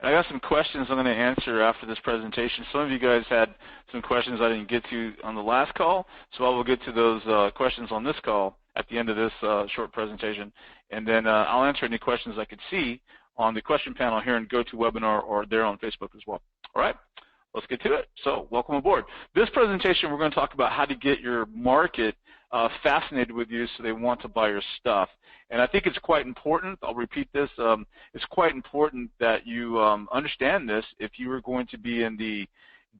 And I got some questions I'm going to answer after this presentation. Some of you guys had some questions I didn't get to on the last call, so I will get to those questions on this call at the end of this short presentation. And then I'll answer any questions I could see on the question panel here in GoToWebinar or there on Facebook as well. All right, let's get to it. So welcome aboard. This presentation, we're going to talk about how to get your market fascinated with you so they want to buy your stuff. And I think it's quite important, I'll repeat this, it's quite important that you understand this if you are going to be in the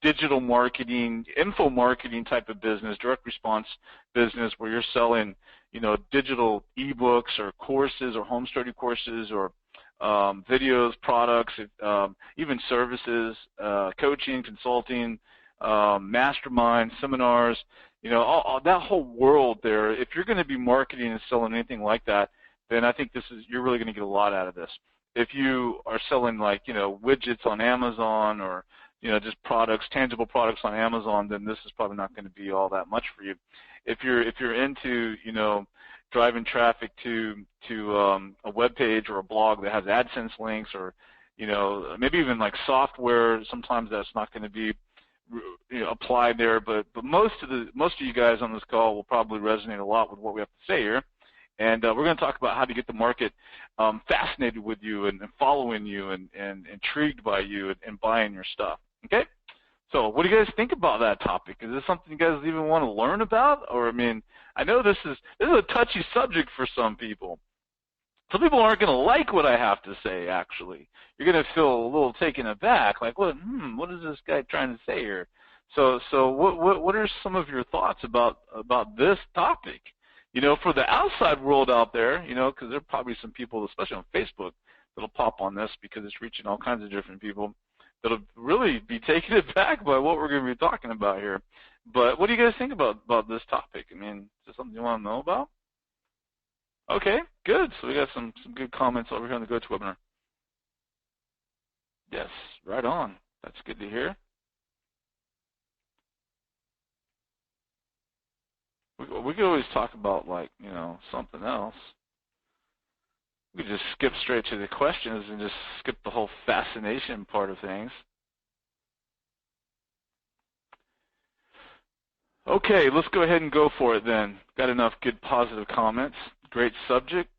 digital marketing, info marketing type of business, direct response business where you're selling, digital ebooks or courses or home study courses or videos, products, even services, coaching, consulting, mastermind, seminars, that whole world there. If you're going to be marketing and selling anything like that, then I think you're really going to get a lot out of this. If you are selling widgets on Amazon or just products, tangible products on Amazon, then this is probably not going to be all that much for you. If you're into driving traffic to a web page or a blog that has AdSense links or maybe even like software, sometimes that's not going to be applied there, but most of you guys on this call will probably resonate a lot with what we have to say here, and we're going to talk about how to get the market fascinated with you and following you and intrigued by you and buying your stuff. Okay, so what do you guys think about that topic? Is this something you guys even want to learn about? Or I know this is a touchy subject for some people. Some people aren't going to like what I have to say, actually. You're going to feel a little taken aback, like, what is this guy trying to say here? So what are some of your thoughts about this topic? For the outside world out there, because there are probably some people, especially on Facebook, that'll pop on this because it's reaching all kinds of different people, that'll really be taken aback by what we're going to be talking about here. But what do you guys think about this topic? Is there something you want to know about? Okay, good. So we got some good comments over here on the GoToWebinar. Yes, right on. That's good to hear. We could always talk about something else. We could just skip straight to the questions and just skip the whole fascination part of things. Okay, let's go ahead and go for it then. Got enough good positive comments. Great subject.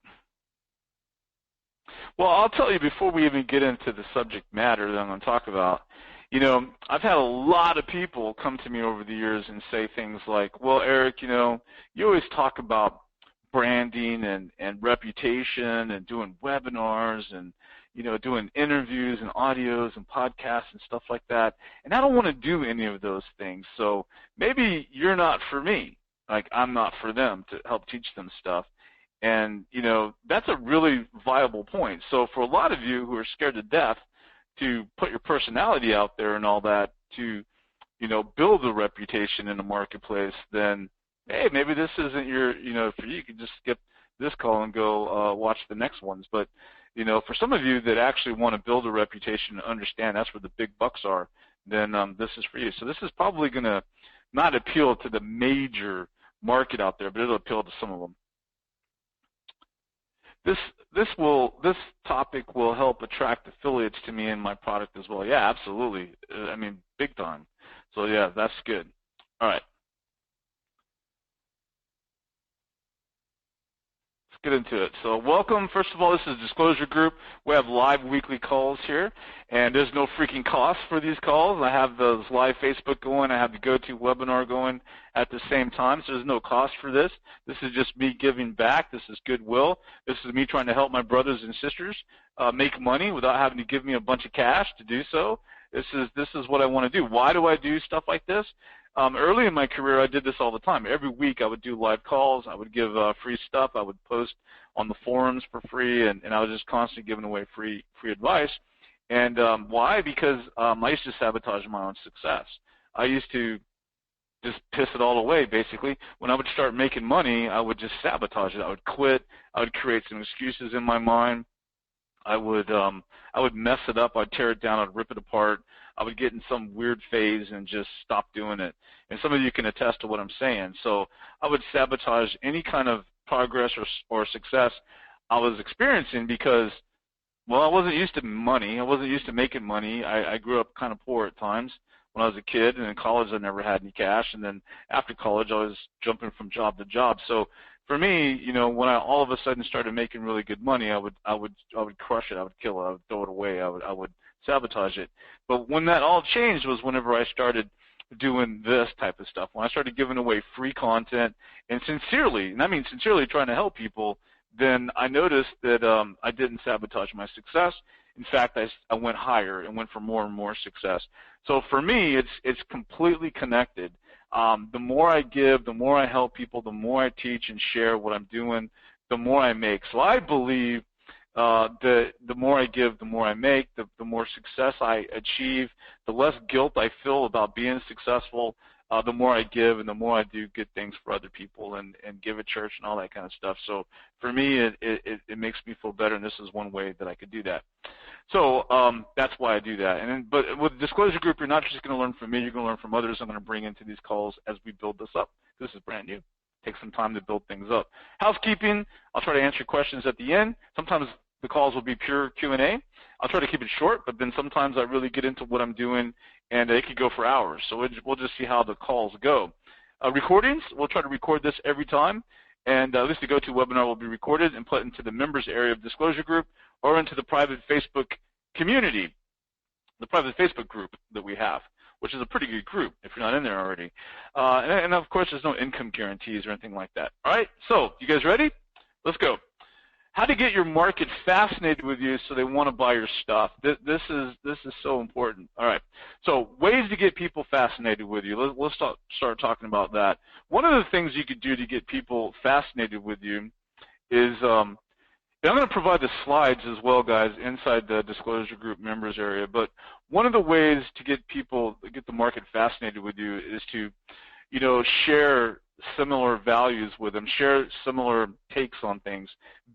Well, I'll tell you before we even get into the subject matter that I'm going to talk about, I've had a lot of people come to me over the years and say things like, well, Eric, you always talk about branding and reputation and doing webinars and, doing interviews and audios and podcasts and stuff like that, and I don't want to do any of those things, so maybe you're not for me, like I'm not for them to help teach them stuff. And, that's a really viable point. So for a lot of you who are scared to death to put your personality out there and all that to, build a reputation in the marketplace, then, hey, maybe this isn't for you. You can just skip this call and go watch the next ones. But, for some of you that actually want to build a reputation and understand that's where the big bucks are, then this is for you. So this is probably going to not appeal to the major market out there, but it'll appeal to some of them. This topic will help attract affiliates to me and my product as well. Yeah, absolutely. Big time. So yeah, that's good. All right. Let's get into it. So welcome. First of all, this is Disclosure Group. We have live weekly calls here, and there's no freaking cost for these calls. I have those live Facebook going. I have the GoToWebinar going at the same time, so there's no cost for this. This is just me giving back. This is goodwill. This is me trying to help my brothers and sisters make money without having to give me a bunch of cash to do so. This is what I want to do. Why do I do stuff like this? Early in my career, I did this all the time. Every week, I would do live calls. I would give free stuff. I would post on the forums for free, and I was just constantly giving away free advice. And why? Because I used to sabotage my own success. I used to just piss it all away, basically. When I would start making money, I would just sabotage it. I would quit. I would create some excuses in my mind. I would mess it up. I'd tear it down. I'd rip it apart. I would get in some weird phase and just stop doing it. And some of you can attest to what I'm saying. So I would sabotage any kind of progress or success I was experiencing because Well, I wasn't used to money. I wasn't used to making money. I grew up kind of poor at times when I was a kid, and in college I never had any cash, and then after college I was jumping from job to job. So for me, when I all of a sudden started making really good money, I would crush it. I would kill it. I would throw it away. I would sabotage it. But when that all changed was whenever I started doing this type of stuff. When I started giving away free content and sincerely, and I mean sincerely trying to help people, then I noticed that I didn't sabotage my success. In fact, I went higher and went for more and more success. So for me, it's completely connected. The more I give, the more I help people, the more I teach and share what I'm doing, the more I make. So I believe the more I give, the more I make, the more success I achieve, the less guilt I feel about being successful, the more I give and the more I do good things for other people and give at church and all that kind of stuff. So for me, it makes me feel better, and this is one way that I could do that. So that's why I do that. But with Disclosure Group, you're not just going to learn from me, you're going to learn from others I'm going to bring into these calls as we build this up. This is brand new. Take some time to build things up. Housekeeping, I'll try to answer questions at the end. Sometimes the calls will be pure Q&A. I'll try to keep it short, but then sometimes I really get into what I'm doing, and it could go for hours. So we'll just see how the calls go. Recordings, we'll try to record this every time, and at least the GoToWebinar will be recorded and put into the members area of Disclosure Group or into the private Facebook community, the private Facebook group that we have, which is a pretty good group if you're not in there already. And of course, there's no income guarantees or anything like that. All right, so you guys ready? Let's go. How to get your market fascinated with you so they want to buy your stuff. This is so important. All right, so ways to get people fascinated with you. Let's start talking about that. One of the things you could do to get people fascinated with you is, and I'm going to provide the slides as well, guys, inside the Disclosure Group members area, but one of the ways to get the market fascinated with you is to, share similar values with them, share similar takes on things,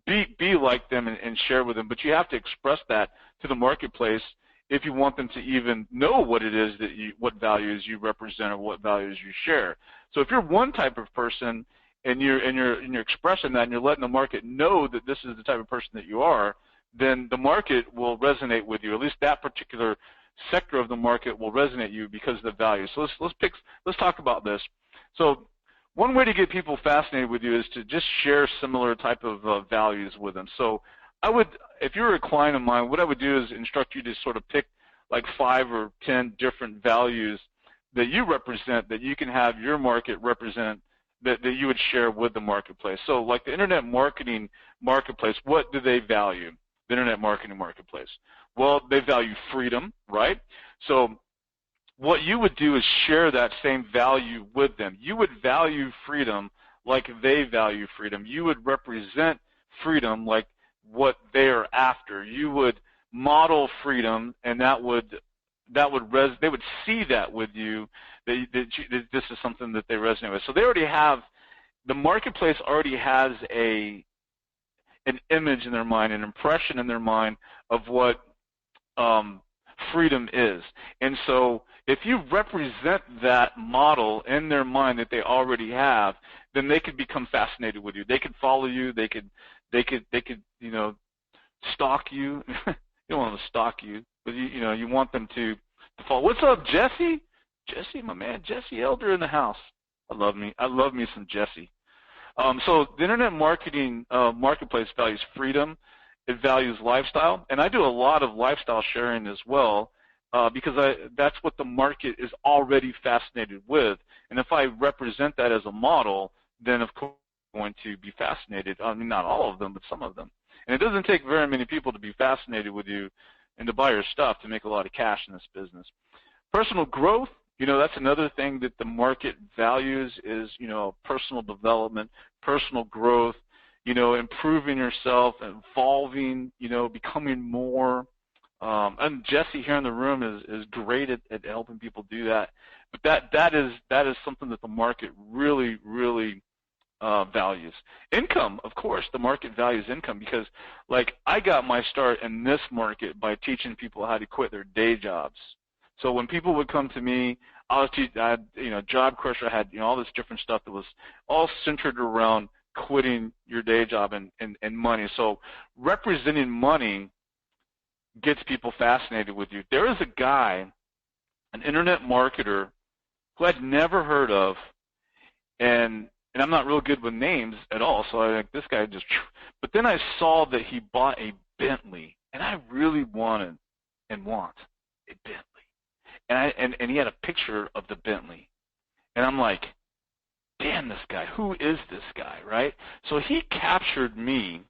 be like them and share with them. But you have to express that to the marketplace if you want them to even know what it is what values you represent or what values you share. So if you're one type of person and you're expressing that and you're letting the market know that this is the type of person that you are, then the market will resonate with you. At least that particular sector of the market will resonate with you because of the value. So let's talk about this. So one way to get people fascinated with you is to just share similar type of values with them. So if you're a client of mine, what I would do is instruct you to sort of pick like 5 or 10 different values that you represent, that you can have your market represent, that you would share with the marketplace. So like the internet marketing marketplace, what do they value? The internet marketing marketplace. Well, they value freedom, right? So what you would do is share that same value with them. You would value freedom like they value freedom. You would represent freedom like what they are after. You would model freedom, and they would see that with you, that this is something that they resonate with. So they already have, the marketplace already has an image in their mind, an impression in their mind of what freedom is. And so if you represent that model in their mind that they already have, then they could become fascinated with you. They could follow you. They could stalk you. You don't want to stalk you, but you want them to follow. What's up, Jesse? Jesse, my man, Jesse Elder in the house. I love me some Jesse. So the internet marketing marketplace values freedom. It values lifestyle, and I do a lot of lifestyle sharing as well because that's what the market is already fascinated with. And if I represent that as a model, then of course I'm going to be fascinated. I mean, not all of them, but some of them. And it doesn't take very many people to be fascinated with you and to buy your stuff to make a lot of cash in this business. Personal growth, that's another thing that the market values is, personal development, personal growth, improving yourself, evolving, becoming more. And Jesse here in the room is great at helping people do that. But that is something that the market really, really values. Income, of course, the market values income because, like, I got my start in this market by teaching people how to quit their day jobs. So when people would come to me, I had Job Crusher, I had all this different stuff that was all centered around quitting your day job and money. So representing money gets people fascinated with you. There is a guy, an internet marketer, who I'd never heard of, and I'm not real good with names at all, so I think this guy just, but then I saw that he bought a Bentley, and I really wanted and want a Bentley. And he had a picture of the Bentley. And I'm like, damn, this guy, who is this guy, right? So he captured me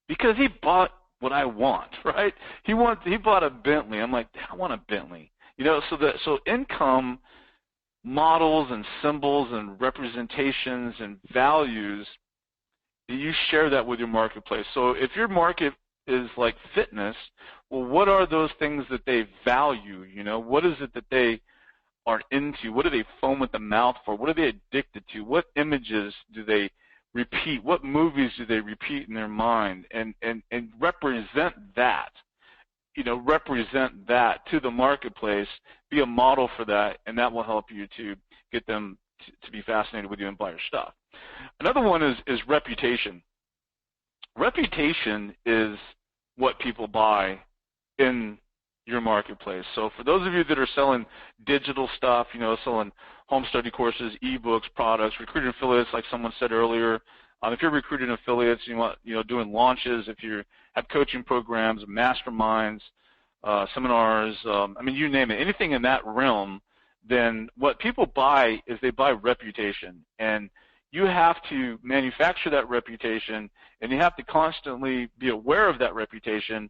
because he bought what I want, right? He bought a Bentley. I'm like, I want a Bentley. You know, so income models and symbols and representations and values, you share that with your marketplace. So if your market is like fitness, well, what are those things that they value? You know, what is it that they are into? What do they foam at the mouth for? What are they addicted to? What images do they repeat? What movies do they repeat in their mind? And represent that. You know, represent that to the marketplace, be a model for that, and that will help you to get them to be fascinated with you and buy your stuff. Another one is reputation. Reputation is what people buy in your marketplace. So for those of you that are selling digital stuff, you know, selling home study courses, ebooks, products, recruiting affiliates, like someone said earlier, if you're recruiting affiliates, you want, you know, doing launches, if you have coaching programs, masterminds, seminars, I mean, you name it, anything in that realm, then what people buy is they buy reputation. And you have to manufacture that reputation, and you have to constantly be aware of that reputation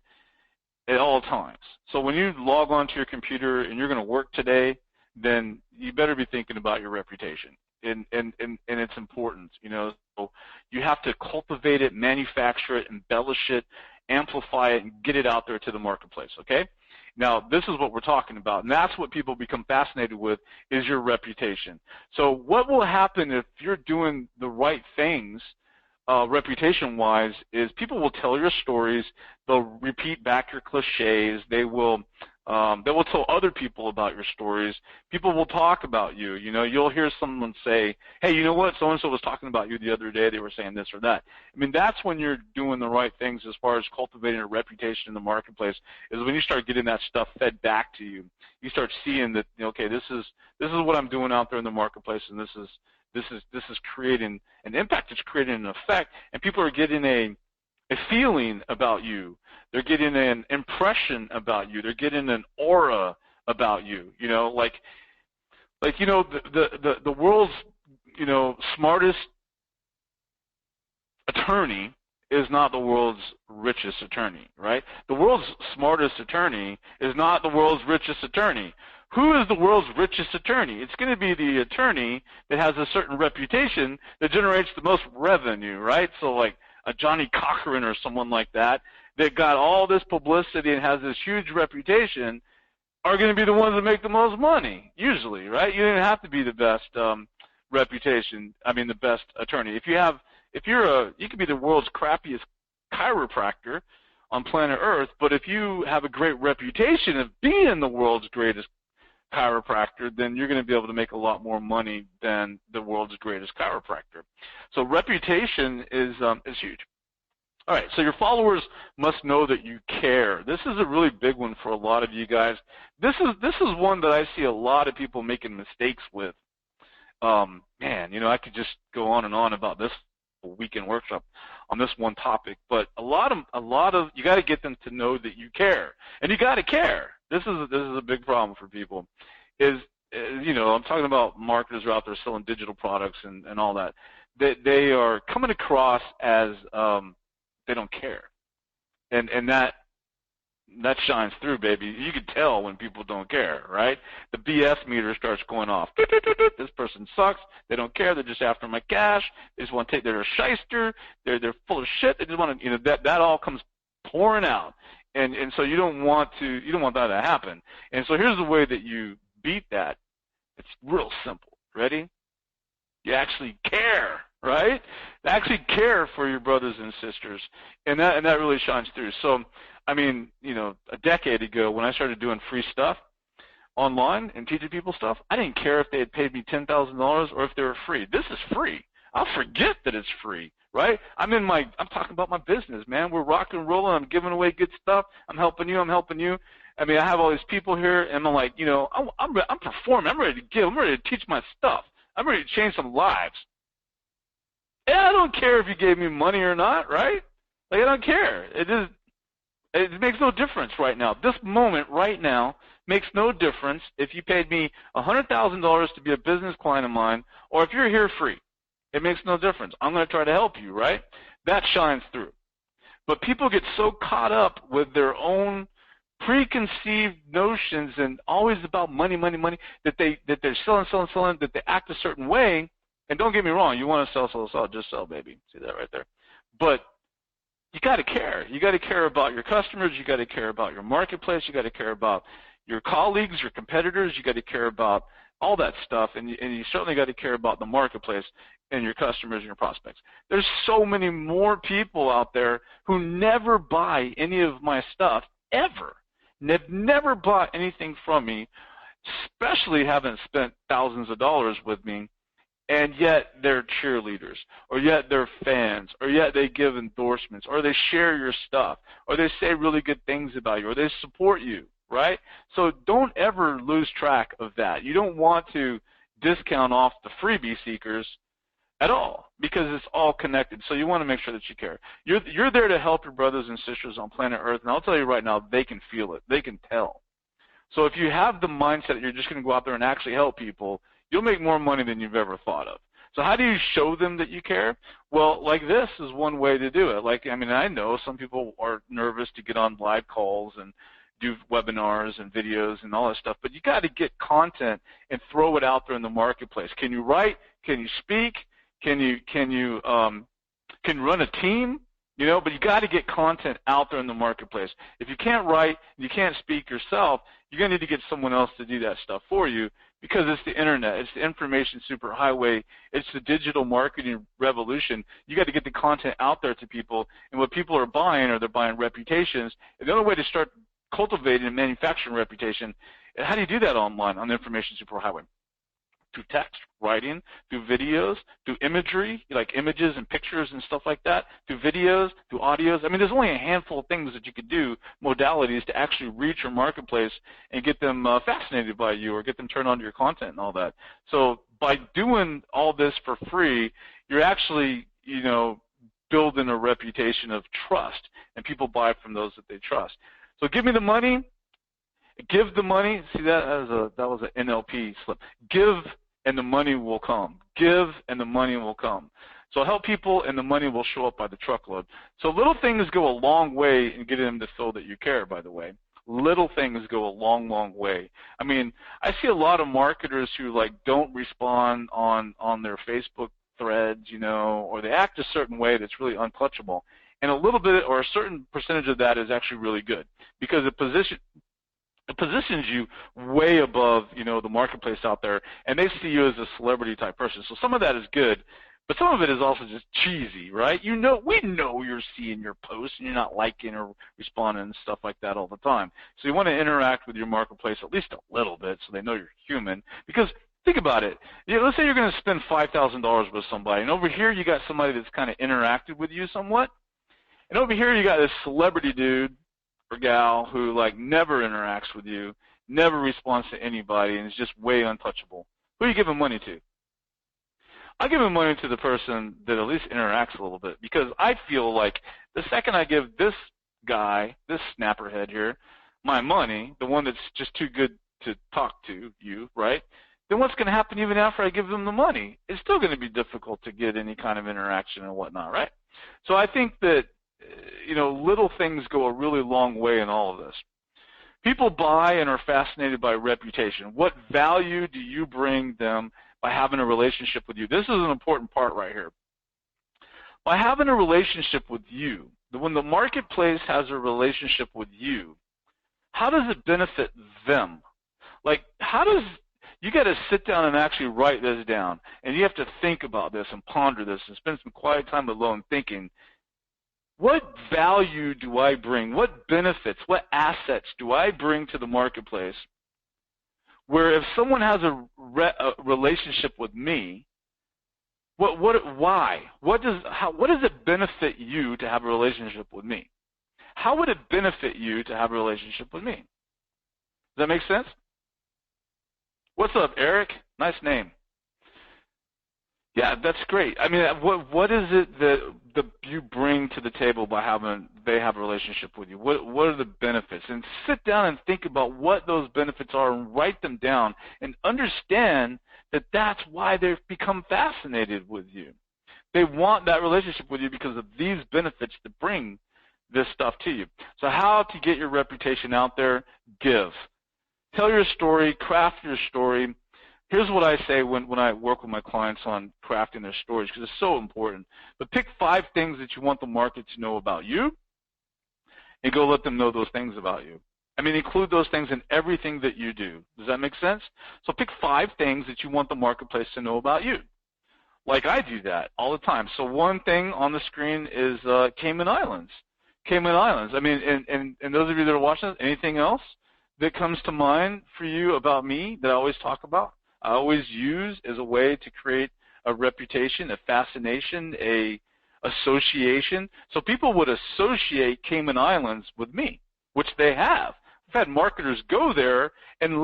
at all times. So when you log onto your computer and you're going to work today, then you better be thinking about your reputation. And it's important, you know. So you have to cultivate it, manufacture it, embellish it, amplify it, and get it out there to the marketplace, okay? Now, this is what we're talking about, and that's what people become fascinated with, is your reputation. So what will happen if you're doing the right things reputation-wise is people will tell your stories, they'll repeat back your cliches, they will tell other people about your stories, people will talk about you. You know, you'll hear someone say, hey, you know what, so-and-so was talking about you the other day, they were saying this or that. I mean, that's when you're doing the right things as far as cultivating a reputation in the marketplace, is when you start getting that stuff fed back to you. You start seeing that, you know, okay, this is what I'm doing out there in the marketplace, and this is creating an impact, it's creating an effect, and people are getting a feeling about you. They're getting an impression about you. They're getting an aura about you. You know, like you know, the world's, you know, smartest attorney is not the world's richest attorney, right? The world's smartest attorney is not the world's richest attorney. Who is the world's richest attorney? It's going to be the attorney that has a certain reputation that generates the most revenue, right? So like a Johnny Cochran or someone like that got all this publicity and has this huge reputation are going to be the ones that make the most money, usually, right? You don't have to be the best the best attorney. You could be the world's crappiest chiropractor on planet Earth, but if you have a great reputation of being the world's greatest chiropractor, then you're going to be able to make a lot more money than the world's greatest chiropractor. So reputation is huge. All right, so your followers must know that you care. This is a really big one for a lot of you guys. This is one that I see a lot of people making mistakes with. Man, you know, I could just go on and on about this weekend workshop on this one topic, but a lot of you got to get them to know that you care, and you got to care. This is a big problem for people. You know, I'm talking about marketers who are out there selling digital products and all that. They are coming across as they don't care, and that shines through, baby. You can tell when people don't care, right? The BS meter starts going off. This person sucks. They don't care. They're just after my cash. They just want to take. They're a shyster. They're full of shit. They just want to, you know, that all comes pouring out, and so you don't want that to happen. And so here's the way that you beat that. It's real simple. Ready? You actually care, right? Actually care for your brothers and sisters, and that really shines through. So, I mean, you know, a decade ago when I started doing free stuff online and teaching people stuff, I didn't care if they had paid me $10,000 or if they were free. This is free. I'll forget that it's free, right? I'm talking about my business, man. We're rock and rolling. I'm giving away good stuff. I'm helping you. I mean, I have all these people here, and I'm like, I'm performing. I'm ready to give. I'm ready to teach my stuff. I'm ready to change some lives. And I don't care if you gave me money or not, right? Like, I don't care. It makes no difference right now. This moment right now makes no difference if you paid me $100,000 to be a business client of mine or if you're here free. It makes no difference. I'm going to try to help you, right? That shines through. But people get so caught up with their own preconceived notions and always about money, that they're selling, that they act a certain way. And don't get me wrong, you want to sell, just sell, baby. See that right there. But you got to care. You got to care about your customers. You got to care about your marketplace. You got to care about your colleagues, your competitors. You got to care about all that stuff, and you certainly got to care about the marketplace and your customers and your prospects. There's so many more people out there who never buy any of my stuff ever. They've never bought anything from me, especially haven't spent thousands of dollars with me, and yet they're cheerleaders, or yet they're fans, or yet they give endorsements, or they share your stuff, or they say really good things about you, or they support you, right? So don't ever lose track of that. You don't want to discount off the freebie seekers at all, because it's all connected. So you want to make sure that you care. You're there to help your brothers and sisters on planet Earth, and I'll tell you right now, they can feel it. They can tell. So if you have the mindset that you're just going to go out there and actually help people, you'll make more money than you've ever thought of. So how do you show them that you care? Well, like this is one way to do it. I know some people are nervous to get on live calls and do webinars and videos and all that stuff, but you got to get content and throw it out there in the marketplace. Can you write? Can you speak? Can you run a team? But you got to get content out there in the marketplace. If you can't write, you can't speak yourself, you're going to need to get someone else to do that stuff for you, because it's the internet, it's the information superhighway, it's the digital marketing revolution. You got to get the content out there to people, and what people are buying they're buying reputations. And the only way to start cultivating and manufacturing reputation, and how do you do that online on the information superhighway? Through text, writing, through videos, through imagery, like images and pictures and stuff like that, through videos, through audios. I mean, there's only a handful of things that you could do, modalities, to actually reach your marketplace and get them fascinated by you or get them turned on to your content and all that. So by doing all this for free, you're actually, building a reputation of trust, and people buy from those that they trust. So give me the money. Give the money. See, that was an NLP slip. Give and the money will come. Give and the money will come. So help people and the money will show up by the truckload. So little things go a long way in getting them to feel that you care, by the way. Little things go a long, long way. I mean, I see a lot of marketers who don't respond on their Facebook threads, or they act a certain way that's really untouchable. And a little bit or a certain percentage of that is actually really good, because it positions you way above, the marketplace out there, and they see you as a celebrity type person. So some of that is good, but some of it is also just cheesy, right? We know you're seeing your posts and you're not liking or responding and stuff like that all the time. So you want to interact with your marketplace at least a little bit so they know you're human. Because think about it. Let's say you're going to spend $5,000 with somebody, and over here you got somebody that's kind of interacted with you somewhat, and over here you got this celebrity dude or gal who never interacts with you, never responds to anybody, and is just way untouchable. Who are you giving money to? I give money to the person that at least interacts a little bit, because I feel like the second I give this guy, this snapperhead here, my money, the one that's just too good to talk to you, right? Then what's going to happen even after I give them the money? It's still going to be difficult to get any kind of interaction and whatnot, right? So I think that little things go a really long way in all of this. People buy and are fascinated by reputation. What value do you bring them by having a relationship with you? This is an important part right here. By having a relationship with you, when the marketplace has a relationship with you, how does it benefit them? You got to sit down and actually write this down, and you have to think about this and ponder this and spend some quiet time alone thinking, what value do I bring? What benefits, what assets do I bring to the marketplace where if someone has a relationship with me, Why? What does it benefit you to have a relationship with me? How would it benefit you to have a relationship with me? Does that make sense? What's up, Eric? Nice name. Yeah, that's great. I mean, what is it that you bring to the table by having they have a relationship with you? What are the benefits? And sit down and think about what those benefits are and write them down and understand that that's why they've become fascinated with you. They want that relationship with you because of these benefits that bring this stuff to you. So how to get your reputation out there? Give. Tell your story, craft your story. Here's what I say when I work with my clients on crafting their stories, because it's so important. But pick 5 things that you want the market to know about you, and go let them know those things about you. I mean, include those things in everything that you do. Does that make sense? So pick 5 things that you want the marketplace to know about you. Like I do that all the time. So one thing on the screen is Cayman Islands. Cayman Islands. I mean, and those of you that are watching this, anything else that comes to mind for you about me that I always talk about? I always use as a way to create a reputation, a fascination, a association. So people would associate Cayman Islands with me, which they have. I've had marketers go there and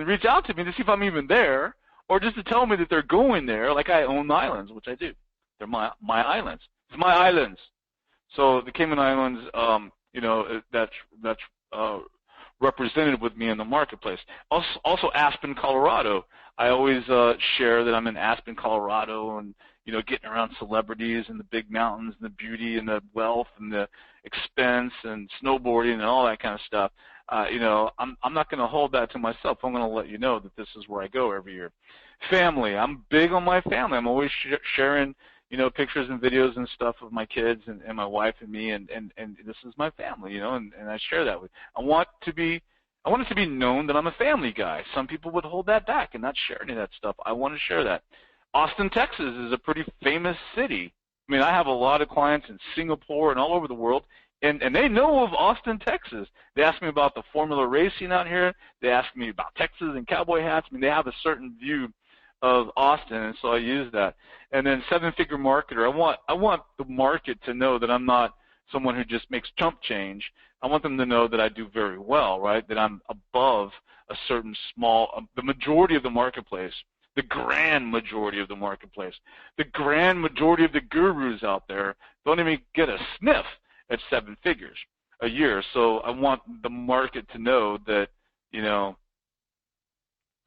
reach out to me to see if I'm even there, or just to tell me that they're going there, like I own the islands, which I do. They're my islands. It's my islands. So the Cayman Islands, that's represented with me in the marketplace. Also Aspen, Colorado. I always share that I'm in Aspen, Colorado, and getting around celebrities and the big mountains and the beauty and the wealth and the expense and snowboarding and all that kind of stuff. I'm not going to hold that to myself. I'm going to let you know that this is where I go every year. Family. I'm big on my family. I'm always sharing pictures and videos and stuff of my kids and my wife and me, and this is my family, and I share that with. I want it to be known that I'm a family guy. Some people would hold that back and not share any of that stuff. I want to share that. Austin, Texas is a pretty famous city. I mean, I have a lot of clients in Singapore and all over the world, and they know of Austin, Texas. They ask me about the Formula racing out here. They ask me about Texas and cowboy hats. I mean, they have a certain view of Austin, and so I use that. And then 7-figure marketer. I want the market to know that I'm not someone who just makes chump change. I want them to know that I do very well, right? That I'm above a certain the majority of the marketplace, the grand majority of the marketplace, the grand majority of the gurus out there don't even get a sniff at 7 figures a year. So I want the market to know that,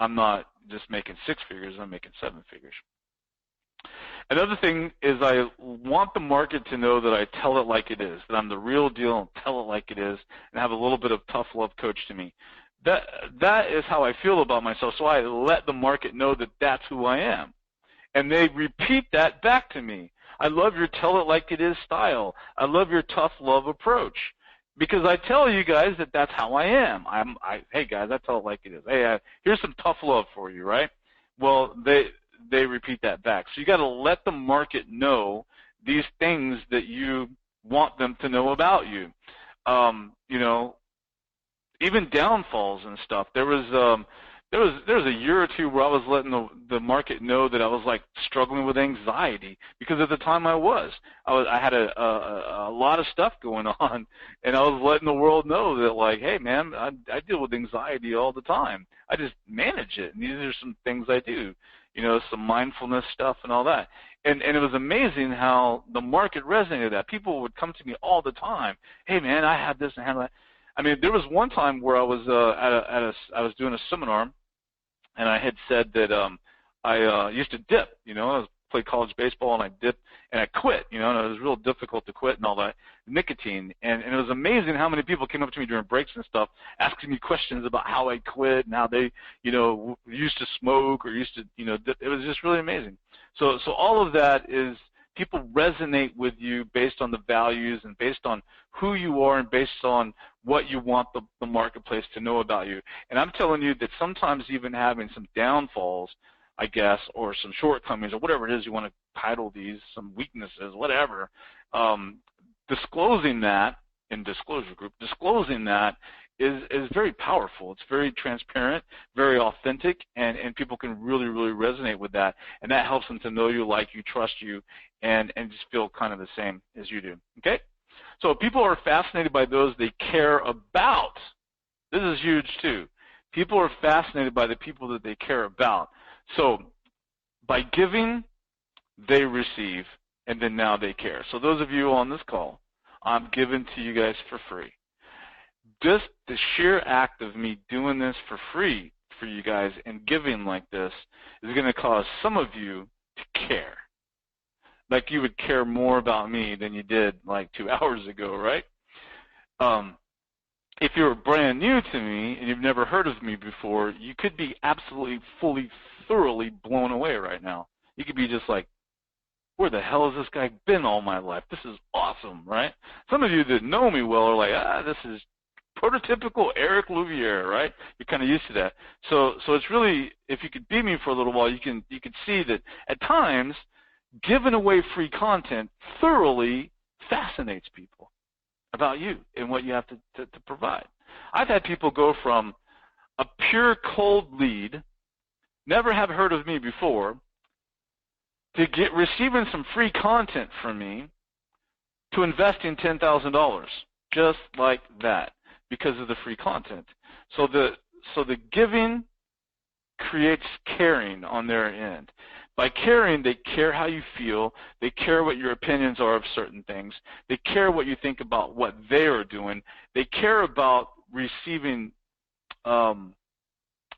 I'm not just making 6 figures, I'm making 7 figures. Another thing is I want the market to know that I tell it like it is, that I'm the real deal and tell it like it is, and have a little bit of tough love coach to me. That is how I feel about myself, so I let the market know that that's who I am. And they repeat that back to me. I love your tell it like it is style. I love your tough love approach. Because I tell you guys that that's how I am. Hey guys, I tell it like it is. Hey, here's some tough love for you, right? Well, they repeat that back. So you got to let the market know these things that you want them to know about you. Even downfalls and stuff. There was a year or two where I was letting the market know that I was like struggling with anxiety, because at the time I had a lot of stuff going on, and I was letting the world know that, like, hey man, I deal with anxiety all the time. I just manage it, and these are some things I do, some mindfulness stuff and all that. And it was amazing how the market resonated with that. People would come to me all the time. Hey man, I had this and had that. I mean, there was one time where I was I was doing a seminar, and I had said that I used to dip. I played college baseball, and I dipped, and I quit. And it was real difficult to quit and all that nicotine. And it was amazing how many people came up to me during breaks and stuff, asking me questions about how I quit and how they, used to smoke or used to, dip. It was just really amazing. So all of that is, people resonate with you based on the values and based on who you are and based on what you want the marketplace to know about you. And I'm telling you that sometimes even having some downfalls, I guess, or some shortcomings or whatever it is you want to title these, some weaknesses, whatever, disclosing that in Disclosure Group, disclosing that is very powerful. It's very transparent, very authentic, and people can really, really resonate with that. And that helps them to know you, like you, trust you, and just feel kind of the same as you do. Okay? So people are fascinated by those they care about. This is huge too. People are fascinated by the people that they care about. So by giving, they receive, and then now they care. So those of you on this call, I'm giving to you guys for free. Just the sheer act of me doing this for free for you guys and giving like this is going to cause some of you to care. Like you would care more about me than you did like 2 hours ago, right? If you're brand new to me and you've never heard of me before, you could be absolutely, fully, thoroughly blown away right now. You could be just like, where the hell has this guy been all my life? This is awesome, right? Some of you that know me well are like, this is prototypical Eric Louviere, right? You're kind of used to that. So it's really, if you could be me for a little while, you could see that at times, giving away free content thoroughly fascinates people about you and what you have to provide. I've had people go from a pure cold lead, never have heard of me before, to receiving some free content from me, to investing $10,000, just like that, because of the free content. So the giving creates caring on their end. By caring, they care how you feel. They care what your opinions are of certain things. They care what you think about what they are doing. They care about receiving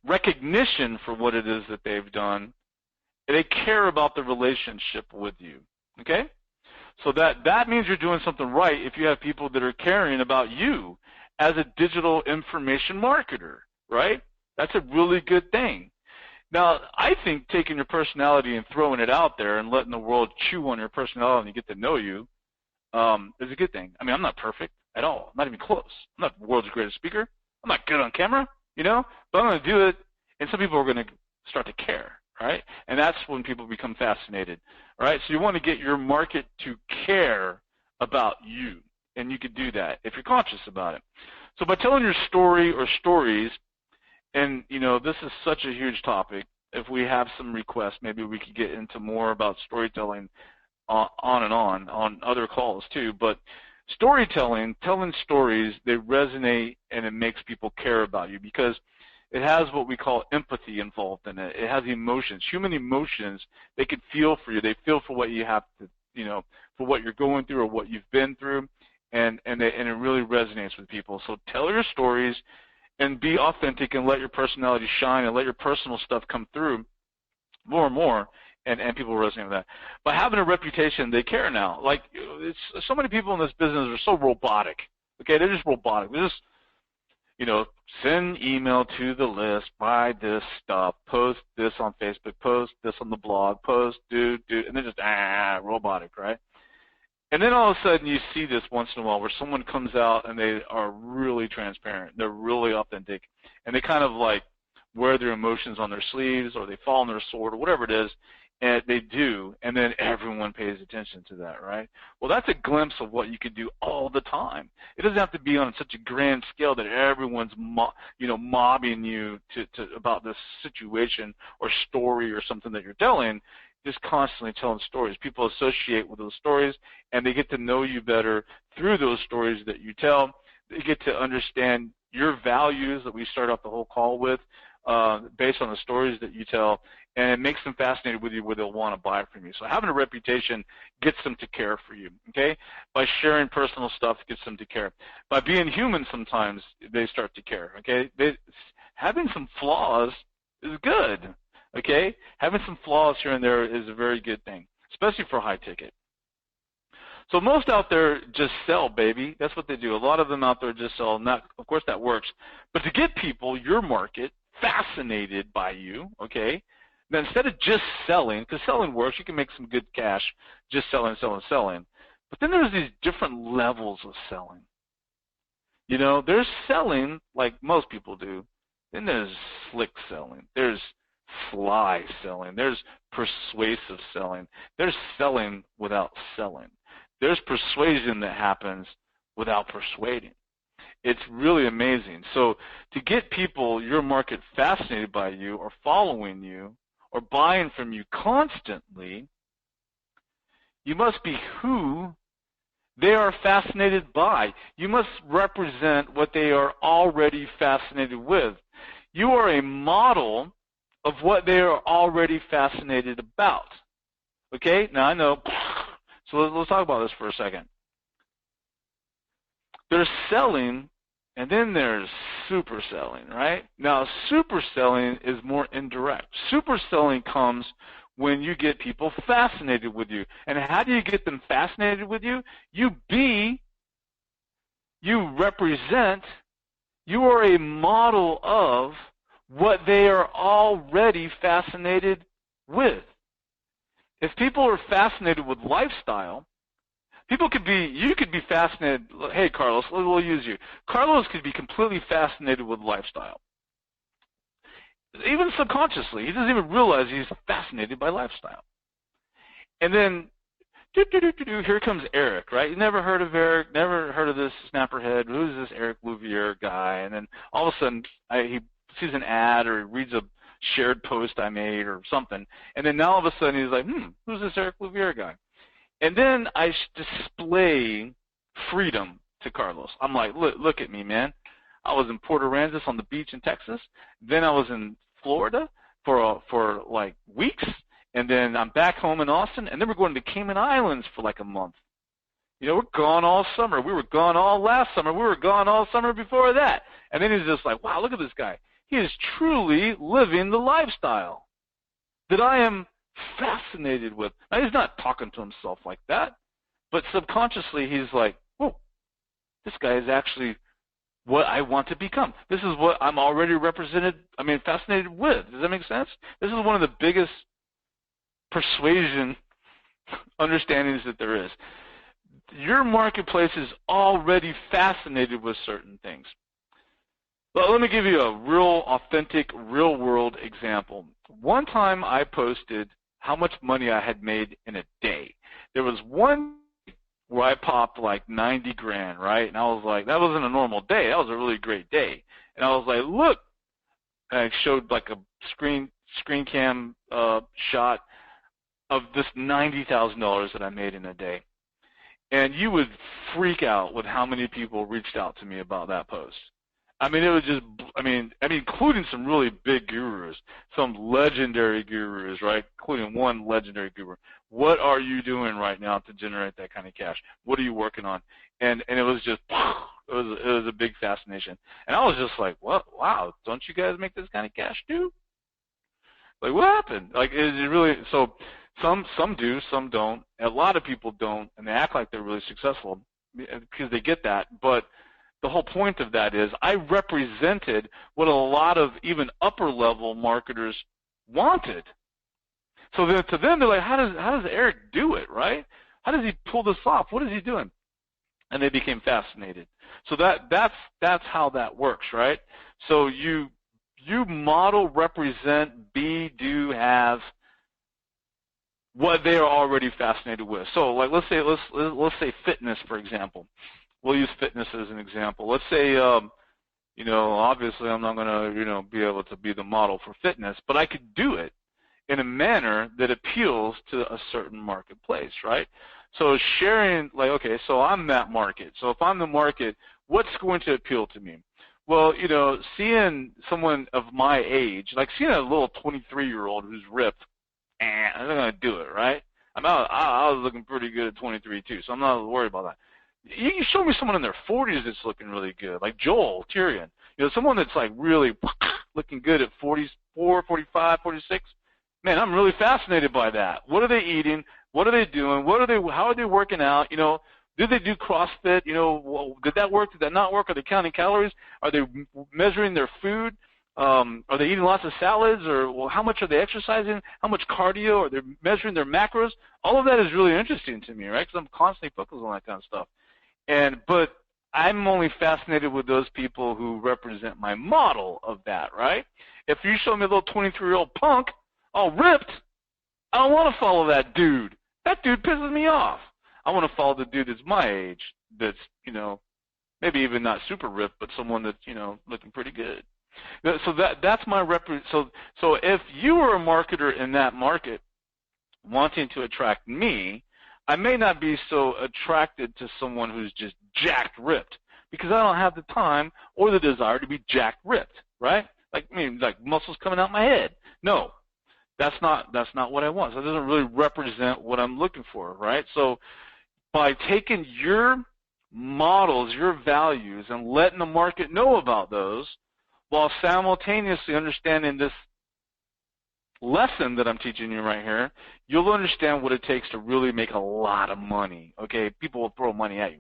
recognition for what it is that they've done. They care about the relationship with you. Okay? So that means you're doing something right if you have people that are caring about you as a digital information marketer, right? That's a really good thing. Now, I think taking your personality and throwing it out there and letting the world chew on your personality and get to know you is a good thing. I mean, I'm not perfect at all. I'm not even close. I'm not the world's greatest speaker. I'm not good on camera, but I'm going to do it, and some people are going to start to care, right? And that's when people become fascinated, right? So you want to get your market to care about you, and you could do that if you're conscious about it. So by telling your story or stories, and, this is such a huge topic. If we have some requests, maybe we could get into more about storytelling on and on other calls too. But storytelling, telling stories, they resonate and it makes people care about you because it has what we call empathy involved in it. It has emotions, human emotions. They can feel for you. They feel for what you have to, for what you're going through or what you've been through, and it really resonates with people. So tell your stories. And be authentic and let your personality shine and let your personal stuff come through more and more, and people resonate with that. By having a reputation, they care now. Like, so many people in this business are so robotic. Okay, they're just robotic. They're just, send email to the list, buy this stuff, post this on Facebook, post this on the blog, post, do, and they're just robotic, right? And then all of a sudden you see this once in a while where someone comes out and they are really transparent. They're really authentic. And they kind of like wear their emotions on their sleeves or they fall on their sword or whatever it is. And they do. And then everyone pays attention to that, right? Well, that's a glimpse of what you can do all the time. It doesn't have to be on such a grand scale that everyone's mobbing you to about this situation or story or something that you're telling. Just constantly telling stories. People associate with those stories, and they get to know you better through those stories that you tell. They get to understand your values that we start off the whole call with based on the stories that you tell, and it makes them fascinated with you where they'll want to buy from you. So having a reputation gets them to care for you, okay? By sharing personal stuff gets them to care. By being human sometimes, they start to care, okay? Having some flaws is good. Okay, having some flaws here and there is a very good thing, especially for high ticket. So most out there just sell, baby. That's what they do. A lot of them out there just sell, and that, of course, that works. But to get people, your market, fascinated by you, okay, then instead of just selling, because selling works, you can make some good cash just selling. But then there's these different levels of selling. There's selling like most people do. Then there's slick selling. There's fly selling. There's persuasive selling. There's selling without selling. There's persuasion that happens without persuading. It's really amazing. So to get people, your market, fascinated by you or following you or buying from you constantly, you must be who they are fascinated by. You must represent what they are already fascinated with. You are a model of what they are already fascinated about. Okay? Now I know. So let's talk about this for a second. There's selling, and then there's super selling, right? Now, super selling is more indirect. Super selling comes when you get people fascinated with you. And how do you get them fascinated with you? You represent, you are a model of what they are already fascinated with. If people are fascinated with lifestyle, you could be fascinated. Hey, Carlos, we'll use you. Carlos could be completely fascinated with lifestyle. Even subconsciously, he doesn't even realize he's fascinated by lifestyle. And then, here comes Eric, right? You never heard of Eric, never heard of this snapperhead. Who's this Eric Louviere guy? And then all of a sudden, he sees an ad or he reads a shared post I made or something. And then now all of a sudden he's like, who's this Eric Louviere guy? And then I display freedom to Carlos. I'm like, look at me, man. I was in Port Aransas on the beach in Texas. Then I was in Florida for like weeks. And then I'm back home in Austin. And then we're going to Cayman Islands for like a month. You know, we're gone all summer. We were gone all last summer. We were gone all summer before that. And then he's just like, wow, look at this guy. He is truly living the lifestyle that I am fascinated with. Now, he's not talking to himself like that, but subconsciously he's like, whoa, this guy is actually what I want to become. This is what I'm already fascinated with. Does that make sense? This is one of the biggest persuasion understandings that there is. Your marketplace is already fascinated with certain things. Well, let me give you a real authentic, real-world example. One time I posted how much money I had made in a day. There was one where I popped like 90 grand, right? And I was like, that wasn't a normal day. That was a really great day. And I was like, look. And I showed like a screen cam shot of this $90,000 that I made in a day. And you would freak out with how many people reached out to me about that post. I mean, it was just, including some really big gurus, some legendary gurus, right? Including one legendary guru. What are you doing right now to generate that kind of cash? What are you working on? And it was just, it was a big fascination. And I was just like, what? Wow, don't you guys make this kind of cash too? Like, what happened? Like, is it really, so some do, some don't. A lot of people don't, and they act like they're really successful because they get that, but the whole point of that is I represented what a lot of even upper-level marketers wanted. So then to them, they're like, how does Eric do it, right? How does he pull this off? What is he doing? And they became fascinated. So that's how that works, right? So you model, represent, be, do, have what they are already fascinated with. So like let's say fitness, for example. We'll use fitness as an example. Let's say, obviously I'm not going to, be able to be the model for fitness, but I could do it in a manner that appeals to a certain marketplace, right? So sharing, like, okay, so I'm that market. So if I'm the market, what's going to appeal to me? Well, seeing someone of my age, like seeing a little 23-year-old who's ripped, I'm not going to do it, right? I was looking pretty good at 23 too, so I'm not worried about that. You can show me someone in their 40s that's looking really good, like Joel Tyrion. Someone that's like really looking good at 44, 45, 46. Man, I'm really fascinated by that. What are they eating? What are they doing? How are they working out? Do they do CrossFit? Did that work? Did that not work? Are they counting calories? Are they measuring their food? Are they eating lots of salads? Or how much are they exercising? How much cardio? Are they measuring their macros? All of that is really interesting to me, right? Because I'm constantly focused on that kind of stuff. But I'm only fascinated with those people who represent my model of that, right? If you show me a little 23-year-old punk, all ripped, I don't want to follow that dude. That dude pisses me off. I want to follow the dude that's my age, that's, maybe even not super ripped, but someone that's, looking pretty good. So that's my so if you were a marketer in that market wanting to attract me, I may not be so attracted to someone who's just jacked ripped because I don't have the time or the desire to be jacked ripped, right? Like muscles coming out my head. No, that's not what I want. So it doesn't really represent what I'm looking for, right? So by taking your models, your values, and letting the market know about those, while simultaneously understanding this lesson that I'm teaching you right here, you'll understand what it takes to really make a lot of money. Okay, people will throw money at you.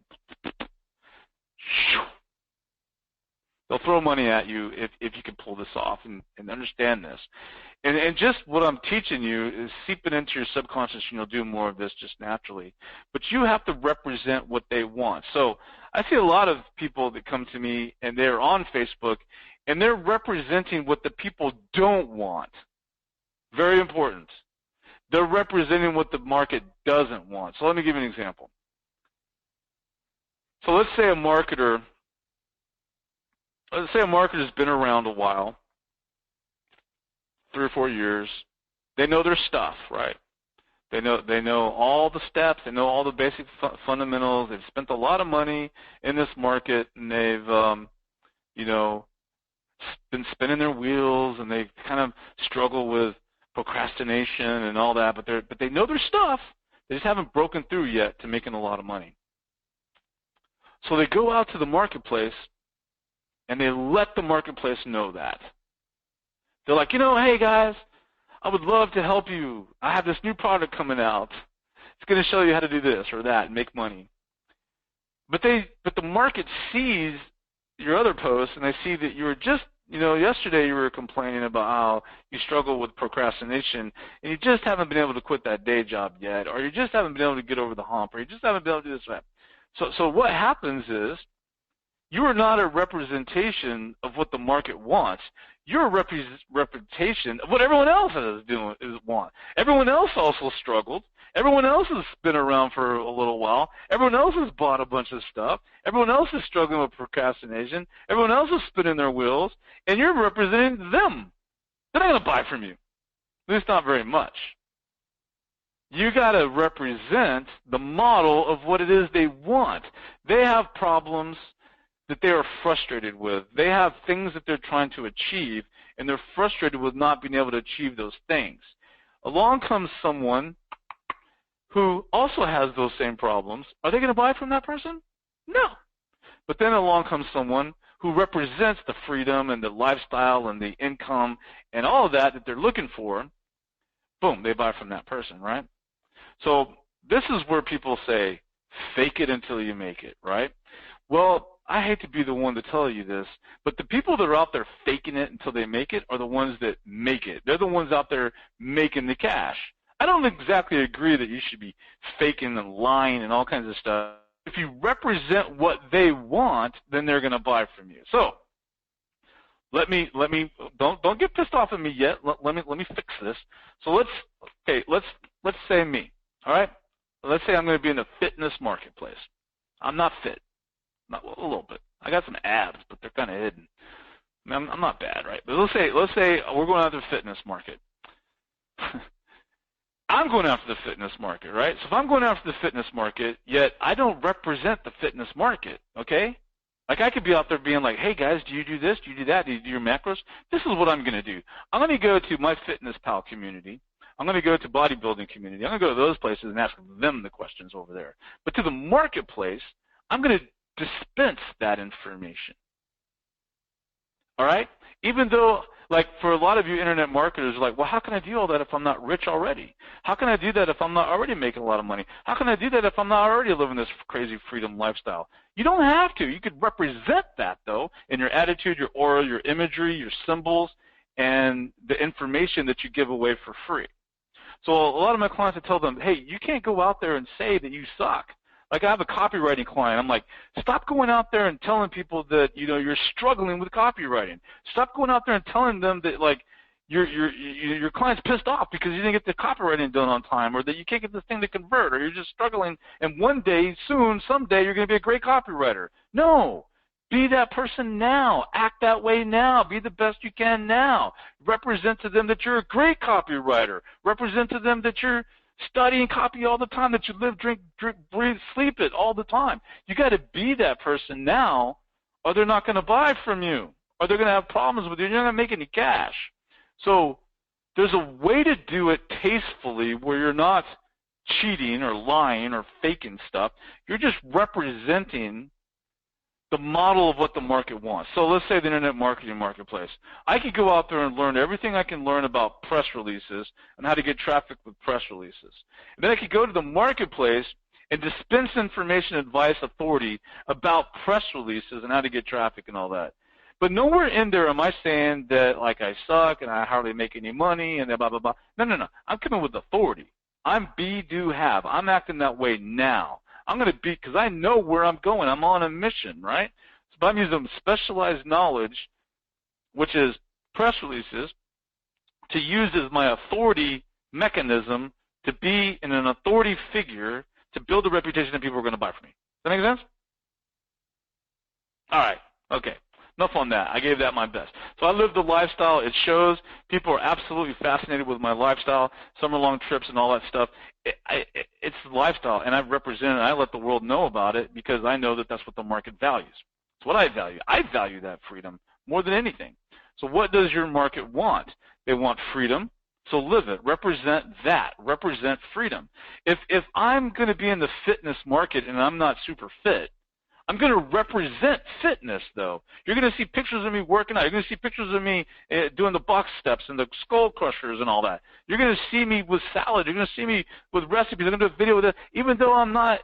They'll throw money at you if you can pull this off and understand this. And just what I'm teaching you is seeping into your subconscious, and you'll do more of this just naturally. But you have to represent what they want. So I see a lot of people that come to me, and they're on Facebook, and they're representing what the people don't want. Very important. They're representing what the market doesn't want. So let me give you an example. So let's say a marketer's been around a while, 3 or 4 years. They know their stuff, right? They know all the steps. They know all the basic fundamentals. They've spent a lot of money in this market, and they've, been spinning their wheels, and they kind of struggle with procrastination and all that. But they know their stuff. They just haven't broken through yet to making a lot of money. So they go out to the marketplace, and they let the marketplace know that. They're like, hey guys, I would love to help you. I have this new product coming out. It's going to show you how to do this or that and make money. But the market sees your other posts, and they see that you were just, yesterday you were complaining about how you struggle with procrastination, and you just haven't been able to quit that day job yet, or you just haven't been able to get over the hump, or you just haven't been able to do this or that. So what happens is, you are not a representation of what the market wants. You're a representation of what everyone else wants. Everyone else also struggled. Everyone else has been around for a little while. Everyone else has bought a bunch of stuff. Everyone else is struggling with procrastination. Everyone else is spinning their wheels, and you're representing them. They're not going to buy from you. At least not very much. You got to represent the model of what it is they want. They have problems that they are frustrated with. They have things that they're trying to achieve, and they're frustrated with not being able to achieve those things. Along comes someone who also has those same problems. Are they going to buy from that person? No. But then along comes someone who represents the freedom and the lifestyle and the income and all of that they're looking for. Boom, they buy from that person, right? So this is where people say, fake it until you make it, right? Well, I hate to be the one to tell you this, but the people that are out there faking it until they make it are the ones that make it. They're the ones out there making the cash. I don't exactly agree that you should be faking and lying and all kinds of stuff. If you represent what they want, then they're going to buy from you. So don't get pissed off at me yet. Let me fix this. So let's say me. All right? Let's say I'm going to be in the fitness marketplace. I'm not fit. Not a little bit. I got some abs, but they're kind of hidden. I mean, I'm not bad, right? But let's say we're going after the fitness market. I'm going after the fitness market, right? So if I'm going after the fitness market, yet I don't represent the fitness market, okay? Like I could be out there being like, hey guys, do you do this? Do you do that? Do you do your macros? This is what I'm going to do. I'm going to go to my Fitness Pal community. I'm going to go to bodybuilding community. I'm going to go to those places and ask them the questions over there. But to the marketplace, I'm going to dispense that information. All right? Even though, like, for a lot of you internet marketers, like, well, how can I do all that if I'm not rich already? How can I do that if I'm not already making a lot of money? How can I do that if I'm not already living this crazy freedom lifestyle? You don't have to. You could represent that, though, in your attitude, your aura, your imagery, your symbols, and the information that you give away for free. So a lot of my clients, I tell them, hey, you can't go out there and say that you suck. Like I have a copywriting client. I'm like, stop going out there and telling people that, you know, you're struggling with copywriting. Stop going out there and telling them that, like, your client's pissed off because you didn't get the copywriting done on time, or that you can't get this thing to convert, or you're just struggling, and one day, soon, someday, you're going to be a great copywriter. No. Be that person now. Act that way now. Be the best you can now. Represent to them that you're a great copywriter. Represent to them that you're studying copy all the time, that you live, drink, breathe, sleep it all the time. You got to be that person now, or they're not going to buy from you, or they're going to have problems with you. You're not going to make any cash. So there's a way to do it tastefully where you're not cheating or lying or faking stuff. You're just representing the model of what the market wants. So let's say the internet marketing marketplace. I could go out there and learn everything I can learn about press releases and how to get traffic with press releases. And then I could go to the marketplace and dispense information, advice, authority about press releases and how to get traffic and all that. But nowhere in there am I saying that, like, I suck and I hardly make any money and blah, blah, blah. No, no, no. I'm coming with authority. I'm be, do, have. I'm acting that way now. I'm going to be, because I know where I'm going. I'm on a mission, right? So I'm using specialized knowledge, which is press releases, to use as my authority mechanism to be in an authority figure to build a reputation that people are going to buy from me. Does that make sense? All right. Okay. Enough on that. I gave that my best. So I live the lifestyle. It shows. People are absolutely fascinated with my lifestyle, summer-long trips and all that stuff. It's the lifestyle, and I represent it. I let the world know about it because I know that that's what the market values. It's what I value. I value that freedom more than anything. So what does your market want? They want freedom, so live it. Represent that. Represent freedom. If I'm going to be in the fitness market and I'm not super fit, I'm going to represent fitness, though. You're going to see pictures of me working out. You're going to see pictures of me doing the box steps and the skull crushers and all that. You're going to see me with salad. You're going to see me with recipes. I'm going to do a video with it. Even though I'm not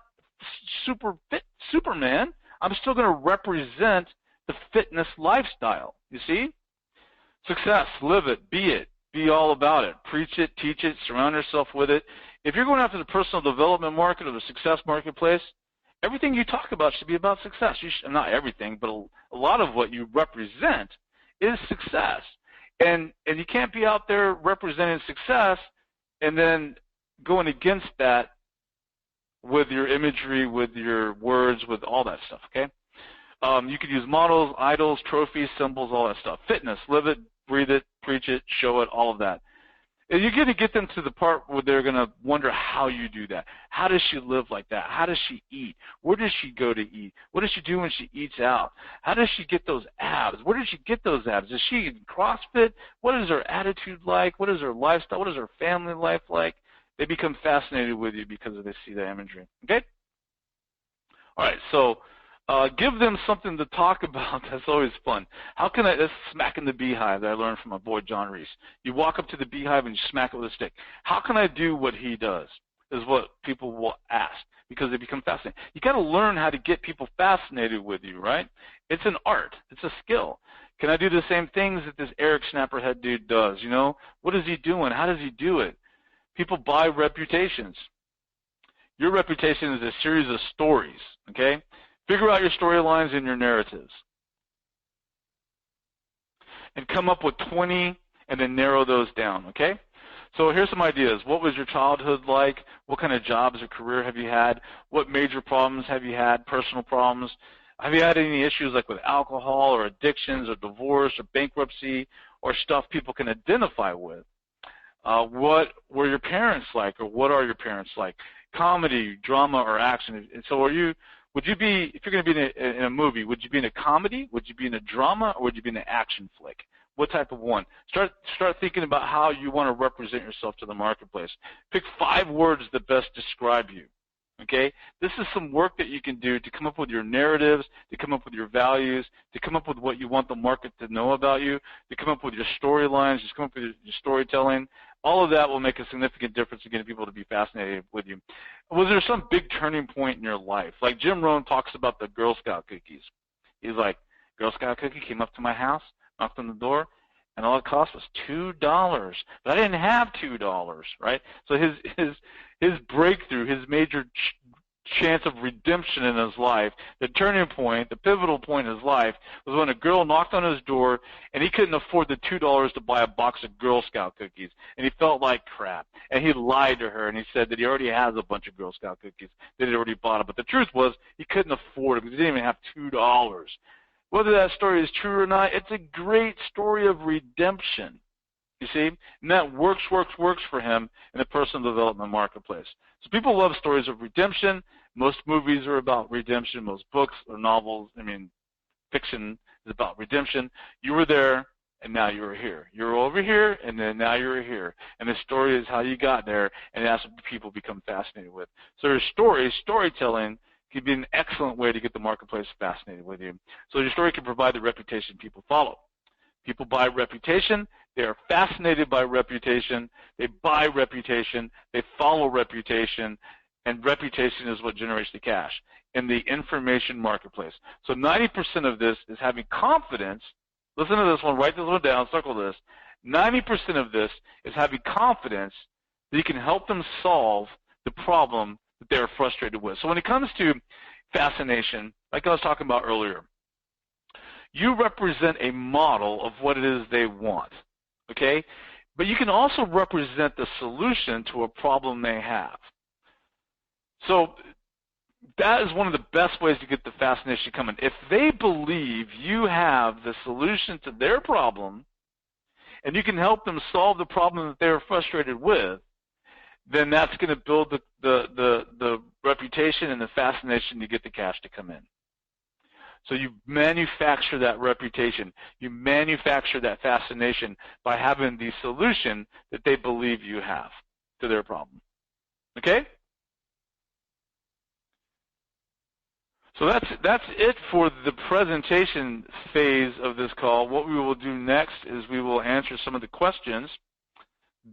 super fit Superman, I'm still going to represent the fitness lifestyle. You see? Success, live it, be all about it. Preach it, teach it, surround yourself with it. If you're going after the personal development market or the success marketplace, everything you talk about should be about success. Not everything, but a lot of what you represent is success. And you can't be out there representing success and then going against that with your imagery, with your words, with all that stuff, okay? You could use models, idols, trophies, symbols, all that stuff. Fitness, live it, breathe it, preach it, show it, all of that. And you're going to get them to the part where they're going to wonder how you do that. How does she live like that? How does she eat? Where does she go to eat? What does she do when she eats out? How does she get those abs? Where does she get those abs? Is she in CrossFit? What is her attitude like? What is her lifestyle? What is her family life like? They become fascinated with you because they see the imagery. Okay? All right, so give them something to talk about. That's always fun. How can I, that's smacking the beehive that I learned from my boy John Reese. You walk up to the beehive and you smack it with a stick. How can I do what he does is what people will ask because they become fascinated. You got to learn how to get people fascinated with you, right? It's an art. It's a skill. Can I do the same things that this Eric Snapperhead dude does? You know, what is he doing? How does he do it? People buy reputations. Your reputation is a series of stories, okay? Figure out your storylines and your narratives. And come up with 20 and then narrow those down, okay? So here's some ideas. What was your childhood like? What kind of jobs or career have you had? What major problems have you had, personal problems? Have you had any issues like with alcohol or addictions or divorce or bankruptcy or stuff people can identify with? What were your parents like or what are your parents like? Comedy, drama, or action. And so would you be, if you're going to be in a movie, would you be in a comedy, would you be in a drama, or would you be in an action flick? What type of one? Start thinking about how you want to represent yourself to the marketplace. Pick 5 words that best describe you, okay? This is some work that you can do to come up with your narratives, to come up with your values, to come up with what you want the market to know about you, to come up with your storylines, just come up with your storytelling. All of that will make a significant difference in getting people to be fascinated with you. Was there some big turning point in your life? Like Jim Rohn talks about the Girl Scout cookies. He's like, Girl Scout cookie came up to my house, knocked on the door, and all it cost was $2. But I didn't have $2, right? So his breakthrough, his major chance of redemption in his life, the turning point, the pivotal point in his life, was when a girl knocked on his door and he couldn't afford the $2 to buy a box of Girl Scout cookies, and he felt like crap. And he lied to her and he said that he already has a bunch of Girl Scout cookies, that he'd already bought them. But the truth was he couldn't afford it because he didn't even have $2. Whether that story is true or not, it's a great story of redemption. You see? And that works for him in the personal development marketplace. So people love stories of redemption. Most movies are about redemption. Most books or novels, fiction is about redemption. You were there, and now you're here. You're over here, and then now you're here. And the story is how you got there, and that's what people become fascinated with. So your storytelling can be an excellent way to get the marketplace fascinated with you. So your story can provide the reputation people follow. People buy reputation. They are fascinated by reputation. They buy reputation. They follow reputation. And reputation is what generates the cash in the information marketplace. So 90% of this is having confidence. Listen to this one. Write this one down. Circle this. 90% of this is having confidence that you can help them solve the problem that they're frustrated with. So when it comes to fascination, like I was talking about earlier, you represent a model of what it is they want, okay? But you can also represent the solution to a problem they have. So that is one of the best ways to get the fascination coming. If they believe you have the solution to their problem and you can help them solve the problem that they're frustrated with, then that's going to build the reputation and the fascination to get the cash to come in. So you manufacture that reputation. You manufacture that fascination by having the solution that they believe you have to their problem. Okay? So that's it for the presentation phase of this call. What we will do next is we will answer some of the questions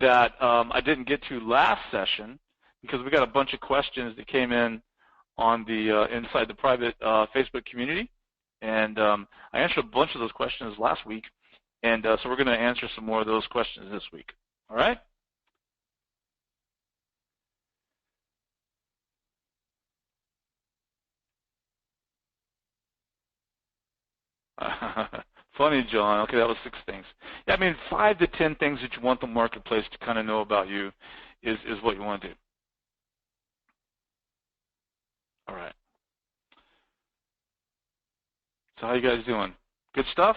that I didn't get to last session because we got a bunch of questions that came in on the inside the private Facebook community. And I answered a bunch of those questions last week, and so we're going to answer some more of those questions this week. All right? Funny, John. Okay, that was 6 things. Yeah, 5 to 10 things that you want the marketplace to kind of know about you is what you want to do. All right. So how you guys doing? Good stuff?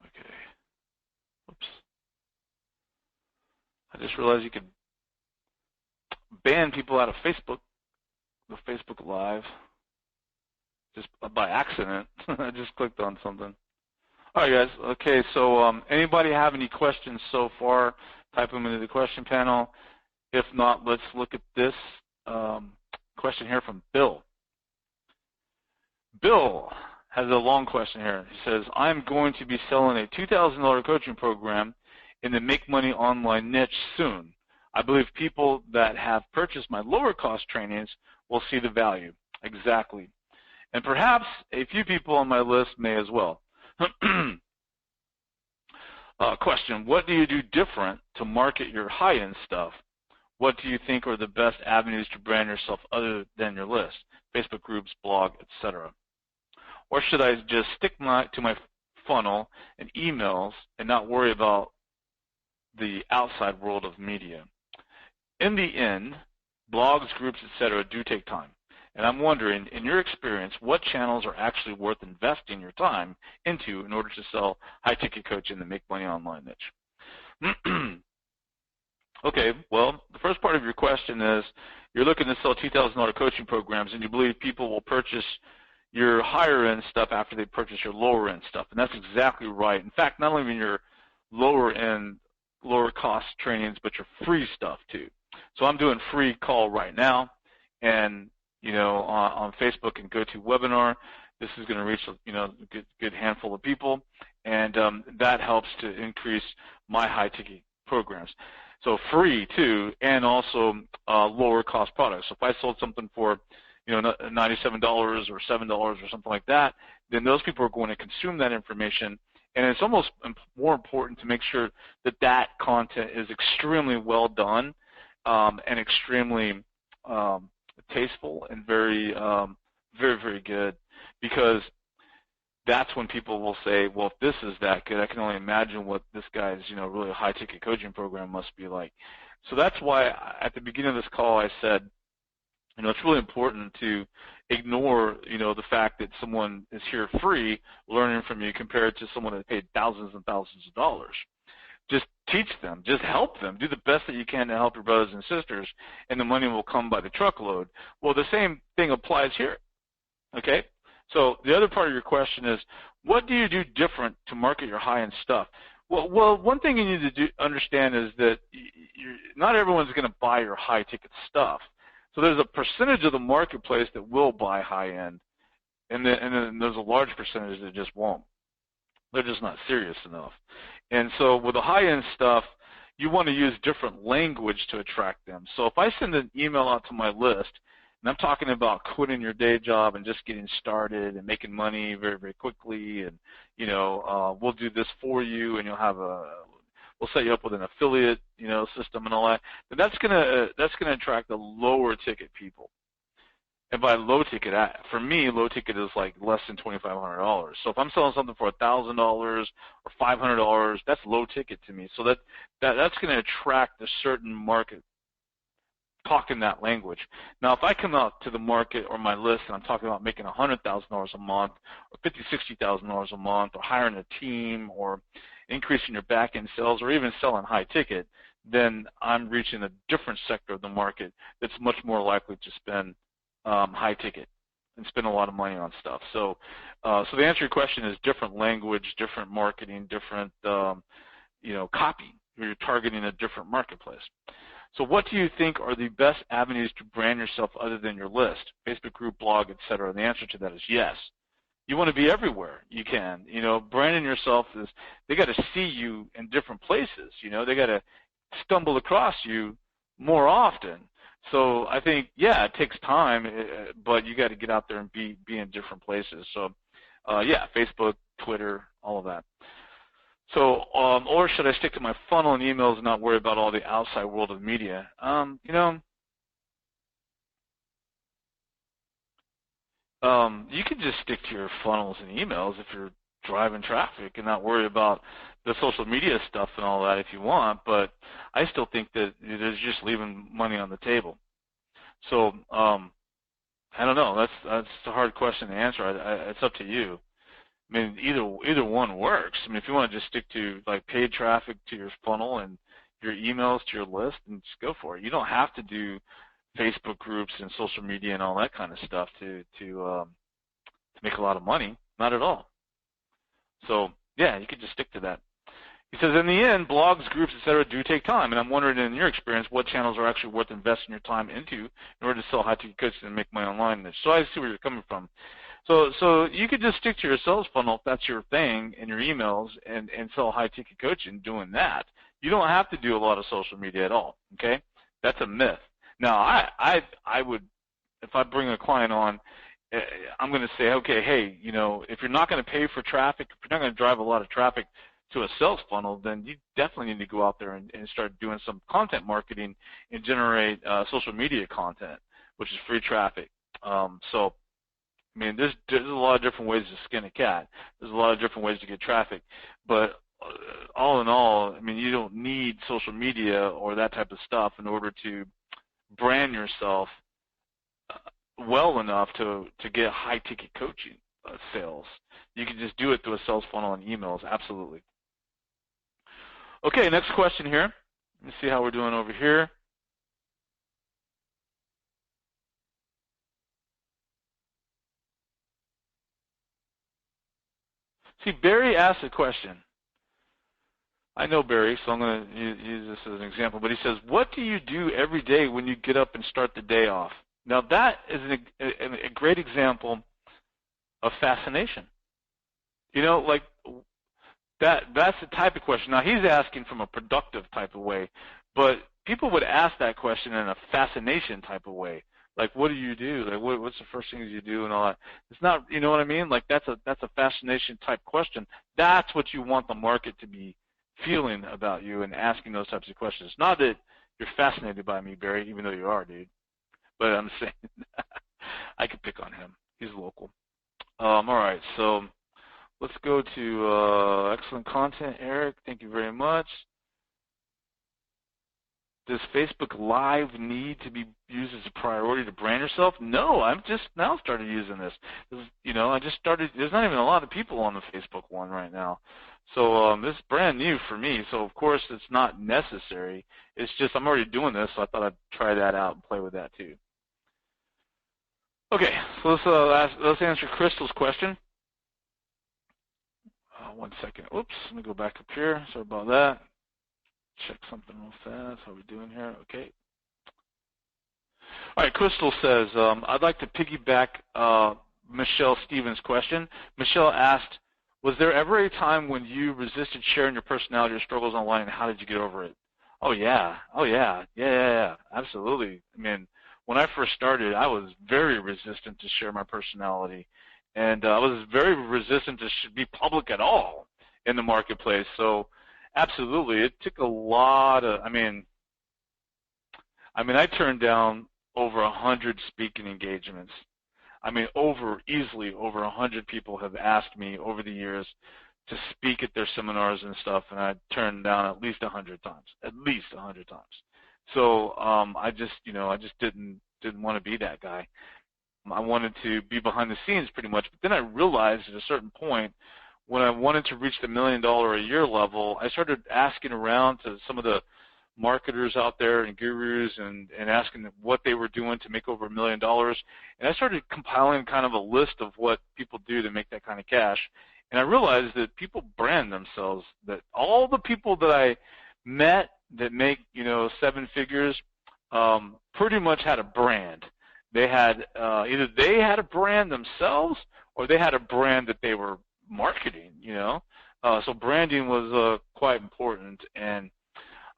Okay. Oops. I just realized you could ban people out of Facebook, the Facebook Live, just by accident. I just clicked on something. All right, guys. Okay, so anybody have any questions so far? Type them into the question panel. If not, let's look at this question here from Bill. Bill has a long question here. He says, I'm going to be selling a $2,000 coaching program in the Make Money Online niche soon. I believe people that have purchased my lower cost trainings will see the value. Exactly. And perhaps a few people on my list may as well. Question, what do you do different to market your high-end stuff? What do you think are the best avenues to brand yourself other than your list, Facebook groups, blog, etc.? Or should I just stick to my funnel and emails and not worry about the outside world of media? In the end, blogs, groups, etc. do take time. And I'm wondering, in your experience, what channels are actually worth investing your time into in order to sell high-ticket coaching and make money online niche? Okay, well, the first part of your question is you're looking to sell $2,000 coaching programs, and you believe people will purchase your higher-end stuff after they purchase your lower-end stuff, and that's exactly right. In fact, not only in your lower-end, lower-cost trainings, but your free stuff too. So I'm doing free call right now, and on Facebook and GoToWebinar, this is going to reach a good handful of people, and that helps to increase my high-ticket programs. So free too, and also lower cost products. So if I sold something for $97 or $7 or something like that, then those people are going to consume that information, and it's almost more important to make sure that that content is extremely well done and extremely tasteful and very, very good, because that's when people will say, well, if this is that good, I can only imagine what this guy's, really high-ticket coaching program must be like. So that's why at the beginning of this call I said, it's really important to ignore, the fact that someone is here free learning from you compared to someone that paid thousands and thousands of dollars. Just teach them. Just help them. Do the best that you can to help your brothers and sisters, and the money will come by the truckload. Well, the same thing applies here, okay? So the other part of your question is, what do you do different to market your high-end stuff? Well, one thing you need to understand is that not everyone's going to buy your high-ticket stuff. So there's a percentage of the marketplace that will buy high-end, and then there's a large percentage that just won't. They're just not serious enough. And so with the high-end stuff, you want to use different language to attract them. So if I send an email out to my list, and I'm talking about quitting your day job and just getting started and making money very, very quickly, and we'll do this for you, and we'll set you up with an affiliate, system and all that. But that's gonna attract the lower ticket people. And by low ticket, for me, low ticket is like less than $2,500. So if I'm selling something for $1,000 or $500, that's low ticket to me. So that's going to attract a certain market talking that language. Now, if I come out to the market or my list and I'm talking about making $100,000 a month or $50,000, $60,000 a month, or hiring a team, or increasing your back-end sales, or even selling high ticket, then I'm reaching a different sector of the market that's much more likely to spend high ticket and spend a lot of money on stuff. So so the answer to your question is different language, different marketing, different copy. You're targeting a different marketplace. So what do you think are the best avenues to brand yourself other than your list, Facebook group, blog, etc.? The answer to that is yes. You want to be everywhere you can. Branding yourself is, they got to see you in different places. They got to stumble across you more often. So I think, yeah, it takes time, but you got to get out there and be in different places. So, yeah, Facebook, Twitter, all of that. So, or should I stick to my funnel and emails and not worry about all the outside world of media? You can just stick to your funnels and emails if you're driving traffic and not worry about the social media stuff and all that if you want, but I still think that it is just leaving money on the table. So I don't know. That's a hard question to answer. It's up to you. I mean, either one works. I mean, if you want to just stick to like paid traffic to your funnel and your emails to your list, and just go for it. You don't have to do Facebook groups and social media and all that kind of stuff to make a lot of money. Not at all. So yeah, you could just stick to that. He says, in the end, blogs, groups, etc., do take time, and I'm wondering, in your experience, what channels are actually worth investing your time into in order to sell high-ticket coaching and make money online. So I see where you're coming from. So you could just stick to your sales funnel if that's your thing, and your emails, and sell high-ticket coaching doing that. You don't have to do a lot of social media at all, okay? That's a myth. Now, I would, if I bring a client on, I'm going to say, okay, hey, if you're not going to pay for traffic, if you're not going to drive a lot of traffic to a sales funnel, then you definitely need to go out there and start doing some content marketing and generate social media content, which is free traffic. So, I mean, there's a lot of different ways to skin a cat. There's a lot of different ways to get traffic, but all in all, I mean, you don't need social media or that type of stuff in order to brand yourself well enough to get high-ticket coaching sales. You can just do it through a sales funnel and emails, absolutely. Okay, next question here. Let me see how we're doing over here. See, Barry asked a question. I know Barry, so I'm going to use this as an example, but he says, what do you do every day when you get up and start the day off? Now, that is a great example of fascination. Like that's the type of question. Now, he's asking from a productive type of way, but people would ask that question in a fascination type of way. Like, what do you do? Like, what's the first things you do and all that? It's not, you know what I mean? Like, that's a fascination type question. That's what you want the market to be feeling about you and asking those types of questions. Not that you're fascinated by me, Barry, even though you are, dude. But I'm saying I could pick on him. He's local. All right, so let's go to excellent content, Eric. Thank you very much. Does Facebook Live need to be used as a priority to brand yourself? No, I've just now started using this. I just started. There's not even a lot of people on the Facebook one right now, so this is brand new for me. So of course it's not necessary. It's just I'm already doing this, so I thought I'd try that out and play with that too. Okay, so let's answer Crystal's question. 1 second. Oops, let me go back up here. Sorry about that. Check something real fast. How are we doing here? Okay. All right, Crystal says, I'd like to piggyback Michelle Stevens' question. Michelle asked, was there ever a time when you resisted sharing your personality or struggles online, and how did you get over it? Oh, yeah. Yeah. Absolutely. I mean, when I first started, I was very resistant to share my personality, and I was very resistant to be public at all in the marketplace. So absolutely, it took a lot of, I mean, I turned down over 100 speaking engagements. I mean, easily over 100 people have asked me over the years to speak at their seminars and stuff, and I turned down at least 100 times, So I just didn't want to be that guy. I wanted to be behind the scenes pretty much, but then I realized at a certain point, when I wanted to reach the $1 million a year level, I started asking around to some of the marketers out there and gurus and asking them what they were doing to make over $1 million. And I started compiling kind of a list of what people do to make that kind of cash. And I realized that people brand themselves, that all the people that I met that make, 7 figures pretty much had a brand. They had either they had a brand themselves or they had a brand that they were marketing, so branding was quite important, and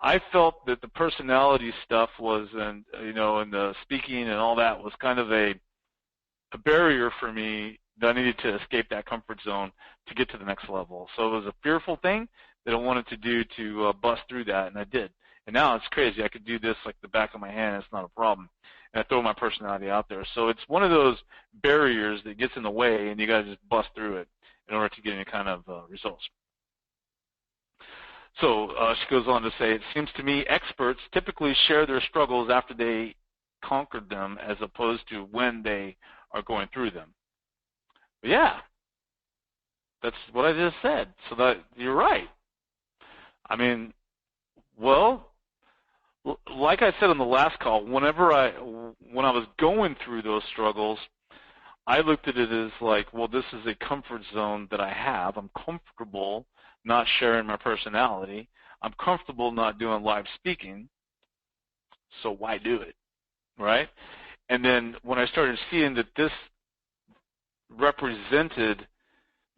I felt that the personality stuff was, and the speaking and all that was kind of a barrier for me that I needed to escape that comfort zone to get to the next level. So it was a fearful thing that I wanted to do to bust through that, and I did. And now it's crazy. I could do this like the back of my hand. It's not a problem. And I throw my personality out there. So it's one of those barriers that gets in the way, and you got to just bust through it in order to get any kind of results. So she goes on to say, it seems to me experts typically share their struggles after they conquered them as opposed to when they are going through them. But yeah, that's what I just said. So that you're right. I mean, well, like I said on the last call, when I was going through those struggles, I looked at it as like, well, this is a comfort zone that I have. I'm comfortable not sharing my personality. I'm comfortable not doing live speaking, so why do it, right? And then when I started seeing that this represented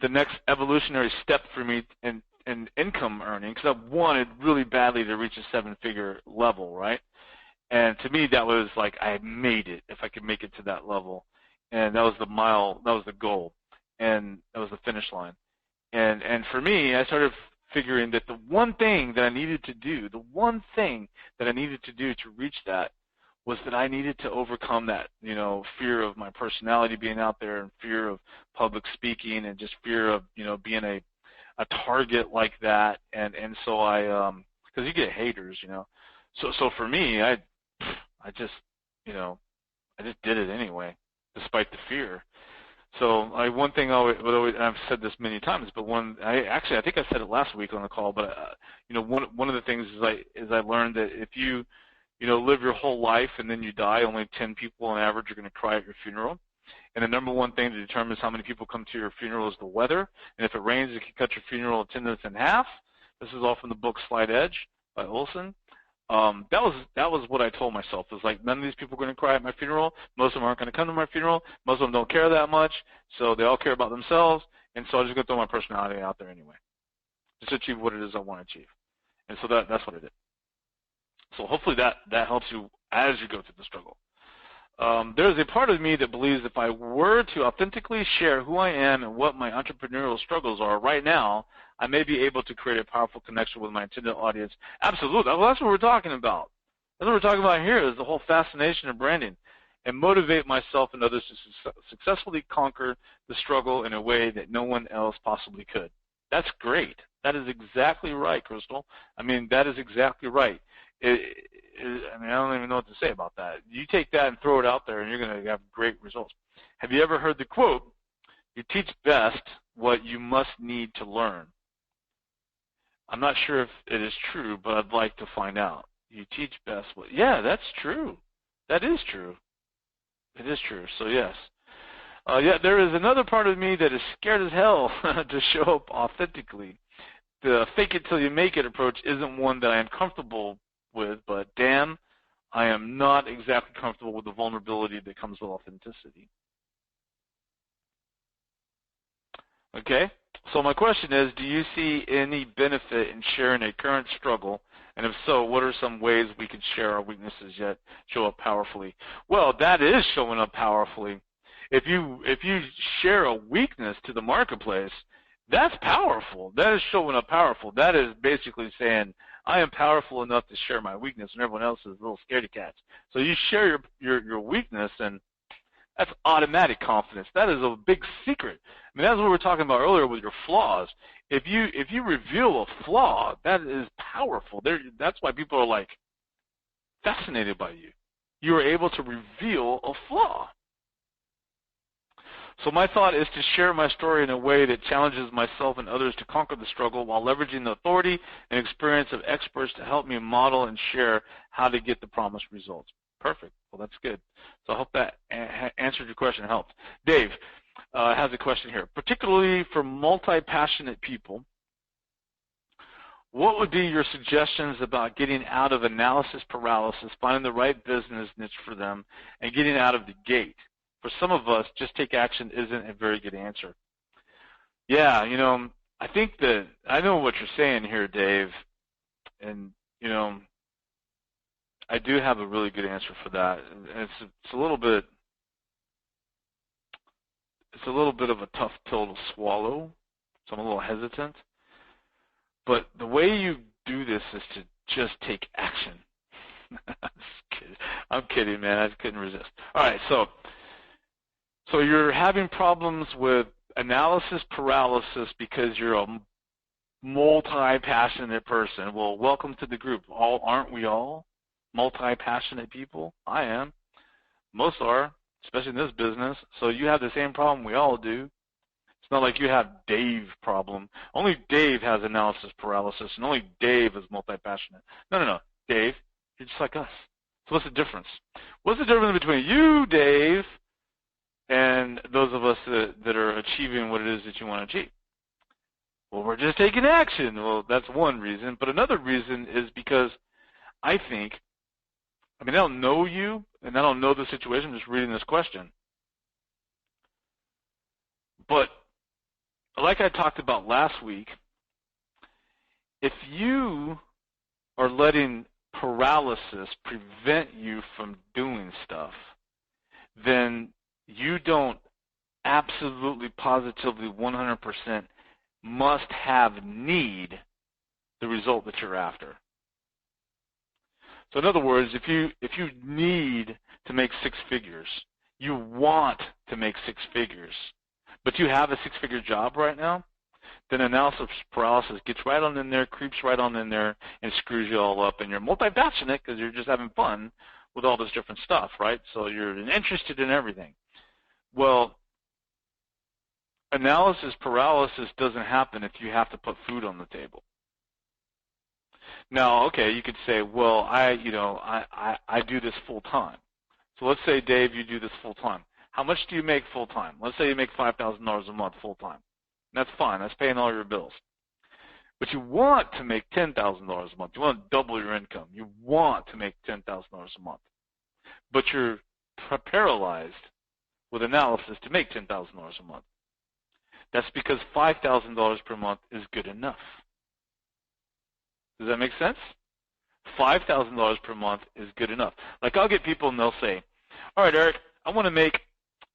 the next evolutionary step for me in income earning, because I wanted really badly to reach a 7-figure level, right? And to me, that was like I had made it if I could make it to that level. And that was the goal, and that was the finish line. And for me, I started figuring that the one thing that I needed to do, to reach that was that I needed to overcome that, fear of my personality being out there and fear of public speaking and just fear of, being a target like that. And so I, because you get haters, So for me, I just did it anyway, despite the fear. So one thing I've said this many times, but I think I said it last week on the call, but one of the things is I learned that if you live your whole life and then you die, only 10 people on average are going to cry at your funeral. And the number one thing that determines how many people come to your funeral is the weather. And if it rains, it can cut your funeral attendance in half. This is all from the book Slight Edge by Olson. That was what I told myself. It was like, none of these people are going to cry at my funeral. Most of them aren't going to come to my funeral. Most of them don't care that much. So they all care about themselves. And so I'm just going to throw my personality out there anyway, just to achieve what it is I want to achieve. And so that's what I did. So hopefully that helps you as you go through the struggle. There's a part of me that believes if I were to authentically share who I am and what my entrepreneurial struggles are right now, I may be able to create a powerful connection with my intended audience. Absolutely. Well, that's what we're talking about. That's what we're talking about here is the whole fascination of branding. and motivate myself and others to successfully conquer the struggle in a way that no one else possibly could. That's great. That is exactly right, Crystal. I mean, that is exactly right. I don't even know what to say about that. You take that and throw it out there, and you're going to have great results. Have you ever heard the quote, "You teach best what you must need to learn"? I'm not sure if it is true, but I'd like to find out. You teach best what... Yeah, that's true. That is true. It is true, so yes. Yeah, there is another part of me that is scared as hell to show up authentically. The fake it till you make it approach isn't one that I am comfortable with, but damn, I am not exactly comfortable with the vulnerability that comes with authenticity. Okay, so my question is, do you see any benefit in sharing a current struggle? And if so, what are some ways we could share our weaknesses yet show up powerfully? Well, that is showing up powerfully. If you share a weakness to the marketplace, that's powerful. That is showing up powerful. That is basically saying, I am powerful enough to share my weakness when everyone else is little scaredy cats. So you share your weakness, and that's automatic confidence. That is a big secret. I mean, that's what we were talking about earlier with your flaws. If you reveal a flaw, that is powerful. That's why people are like fascinated by you. You are able to reveal a flaw. So my thought is to share my story in a way that challenges myself and others to conquer the struggle while leveraging the authority and experience of experts to help me model and share how to get the promised results. Perfect. Well, that's good. So I hope that answered your question and helped. Dave has a question here. Particularly for multi-passionate people, what would be your suggestions about getting out of analysis paralysis, finding the right business niche for them, and getting out of the gate? For some of us, just take action isn't a very good answer. Yeah, I think that I know what you're saying here, Dave, and, I do have a really good answer for that. And it's a little bit of a tough pill to swallow, so I'm a little hesitant. But the way you do this is to just take action. I'm kidding, man. I couldn't resist. All right, so you're having problems with analysis paralysis because you're a multi-passionate person. Well, welcome to the group. Aren't we all multi-passionate people? I am. Most are, especially in this business. So you have the same problem we all do. It's not like you have Dave's problem. Only Dave has analysis paralysis, and only Dave is multi-passionate. No. Dave, you're just like us. So what's the difference? What's the difference between you, Dave, and those of us that are achieving what it is that you want to achieve? Well, we're just taking action. Well, that's one reason. But another reason is because I don't know you, and I don't know the situation. I'm just reading this question. But like I talked about last week, if you are letting paralysis prevent you from doing stuff, then you don't absolutely, positively, 100% must have need the result that you're after. So in other words, if you need to make six figures, you want to make six figures, but you have a six-figure job right now, then analysis paralysis gets right on in there, creeps right on in there, and screws you all up. And you're multi-passionate because you're just having fun with all this different stuff, right? So you're interested in everything. Well, analysis paralysis doesn't happen if you have to put food on the table. Now, okay, you could say, well, I do this full time. So let's say, Dave, you do this full time. How much do you make full time? Let's say you make $5,000 a month full time. That's fine. That's paying all your bills. But you want to make $10,000 a month. You want to double your income. You want to make $10,000 a month. But you're paralyzed with analysis to make $10,000 a month. That's because $5,000 per month is good enough. Does that make sense? $5,000 per month is good enough. Like, I'll get people and they'll say, all right, Eric, I want to make,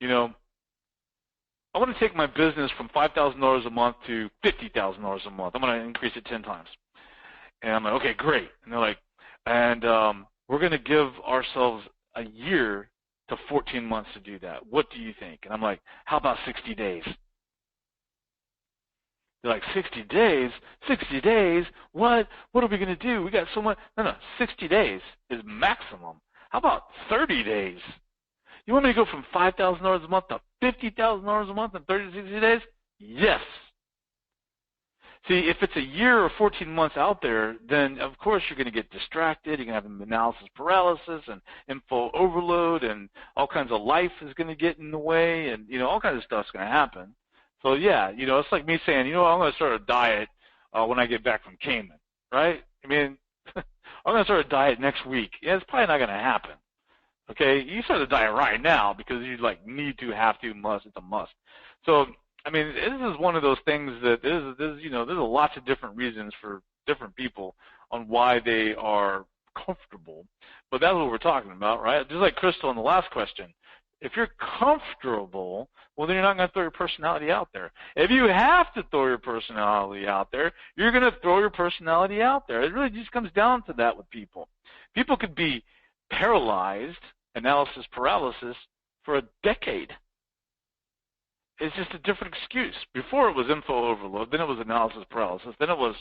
I want to take my business from $5,000 a month to $50,000 a month. I'm going to increase it 10 times. And I'm like, okay, great. And they're like, and we're going to give ourselves a year to 14 months to do that. What do you think? And I'm like, how about 60 days? They're like, 60 days? 60 days? What? What are we going to do? We got so much. No, 60 days is maximum. How about 30 days? You want me to go from $5,000 a month to $50,000 a month in 30 to 60 days? Yes. See, if it's a year or 14 months out there, then of course you're going to get distracted. You're going to have analysis paralysis and info overload, and all kinds of life is going to get in the way, and all kinds of stuff's going to happen. So yeah, it's like me saying, I'm going to start a diet when I get back from Cayman, right? I mean, I'm going to start a diet next week. Yeah, it's probably not going to happen. Okay, you start a diet right now because you need to, have to, must. It's a must. So I mean, this is one of those things that there's lots of different reasons for different people on why they are comfortable. But that's what we're talking about, right? Just like Crystal in the last question. If you're comfortable, well, then you're not going to throw your personality out there. If you have to throw your personality out there, you're going to throw your personality out there. It really just comes down to that with people. People could be paralyzed, analysis paralysis, for a decade. It's just a different excuse. Before it was info overload, then it was analysis paralysis, then it was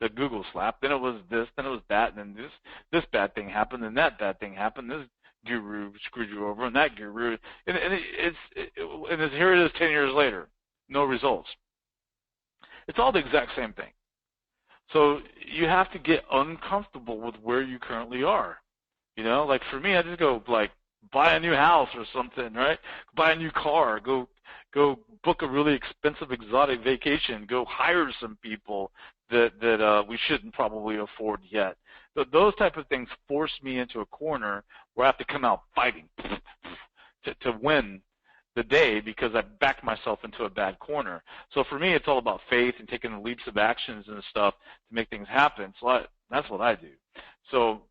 the Google slap, then it was this, then it was that, and then this bad thing happened, and that bad thing happened, this guru screwed you over, and that guru, and here it is 10 years later, no results. It's all the exact same thing. So you have to get uncomfortable with where you currently are. Like for me, I just go buy a new house or something, right? Buy a new car, go book a really expensive exotic vacation, go hire some people that we shouldn't probably afford yet. Those type of things force me into a corner where I have to come out fighting to win the day because I backed myself into a bad corner. So for me, it's all about faith and taking the leaps of actions and stuff to make things happen. So that's what I do. So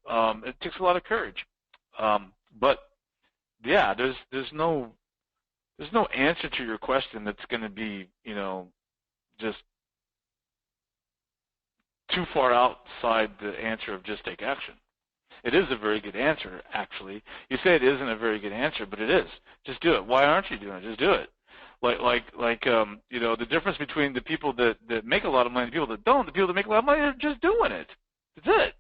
it takes a lot of courage. But yeah, there's no answer to your question that's going to be, just too far outside the answer of just take action. It is a very good answer, actually. You say it isn't a very good answer, but it is. Just do it. Why aren't you doing it? Just do it. The difference between the people that make a lot of money and the people that don't, the people that make a lot of money are just doing it. That's it.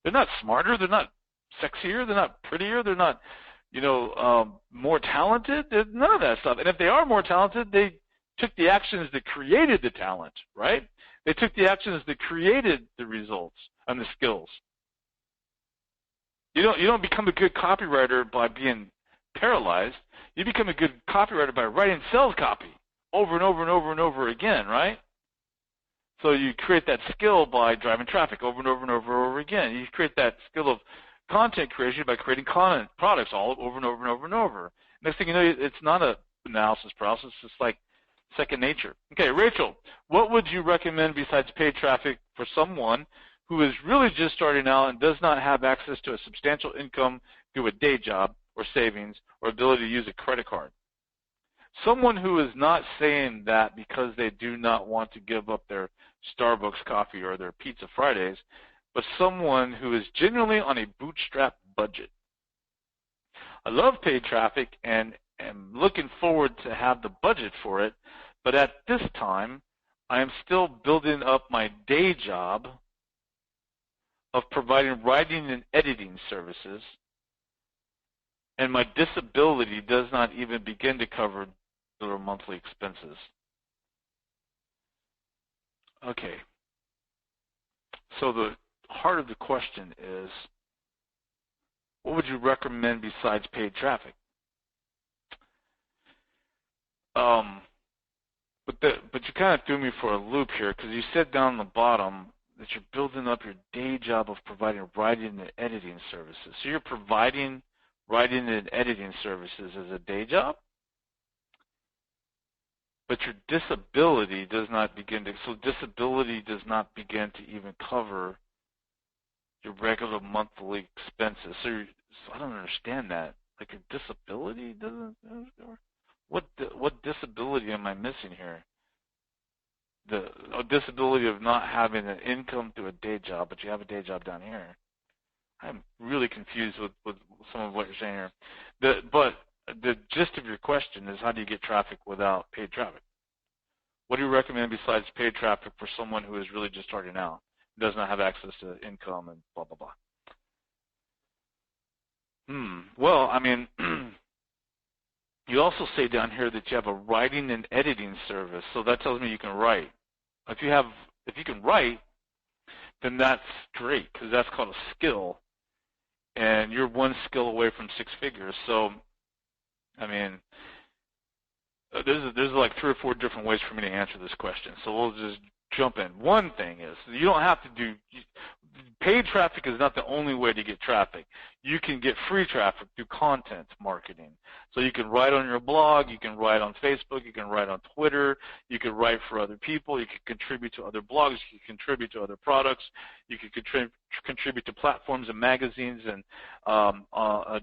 They're not smarter. They're not sexier. They're not prettier. They're not, more talented. There's none of that stuff. And if they are more talented, they took the actions that created the talent, right? They took the actions that created the results and the skills. You don't become a good copywriter by being paralyzed. You become a good copywriter by writing sales copy over and over and over and over again, right? So you create that skill by driving traffic over and over and over and over again. You create that skill of content creation by creating content products all over and over and over and over. Next thing you know, it's not an analysis process. It's like second nature. Okay, Rachel, what would you recommend besides paid traffic for someone who is really just starting out and does not have access to a substantial income through a day job or savings or ability to use a credit card? Someone who is not saying that because they do not want to give up their Starbucks coffee or their Pizza Fridays, but someone who is genuinely on a bootstrap budget. I love paid traffic and am looking forward to have the budget for it, but at this time, I am still building up my day job of providing writing and editing services, and my disability does not even begin to cover their monthly expenses. Okay. So the heart of the question is, what would you recommend besides paid traffic? But you kind of threw me for a loop here because you said down the bottom that you're building up your day job of providing writing and editing services. So you're providing writing and editing services as a day job? But your disability does not begin to, so disability does not begin to even cover your regular monthly expenses. So I don't understand that. Like your disability doesn't, what disability am I missing here? The disability of not having an income through a day job, but you have a day job down here. I'm really confused with some of what you're saying here. But the gist of your question is, how do you get traffic without paid traffic? What do you recommend besides paid traffic for someone who is really just starting out, does not have access to income and blah, blah, blah? Well, I mean, you also say down here that you have a writing and editing service, so that tells me you can write. If you can write, then that's great, because that's called a skill, and you're one skill away from 6 figures. So, I mean, there's like 3 or 4 different ways for me to answer this question. So we'll just jump in. One thing is, you don't have to do paid traffic is not the only way to get traffic. You can get free traffic through content marketing. So you can write on your blog, you can write on Facebook, you can write on Twitter, you can write for other people, you can contribute to other blogs, you can contribute to other products, you can contribute to platforms and magazines and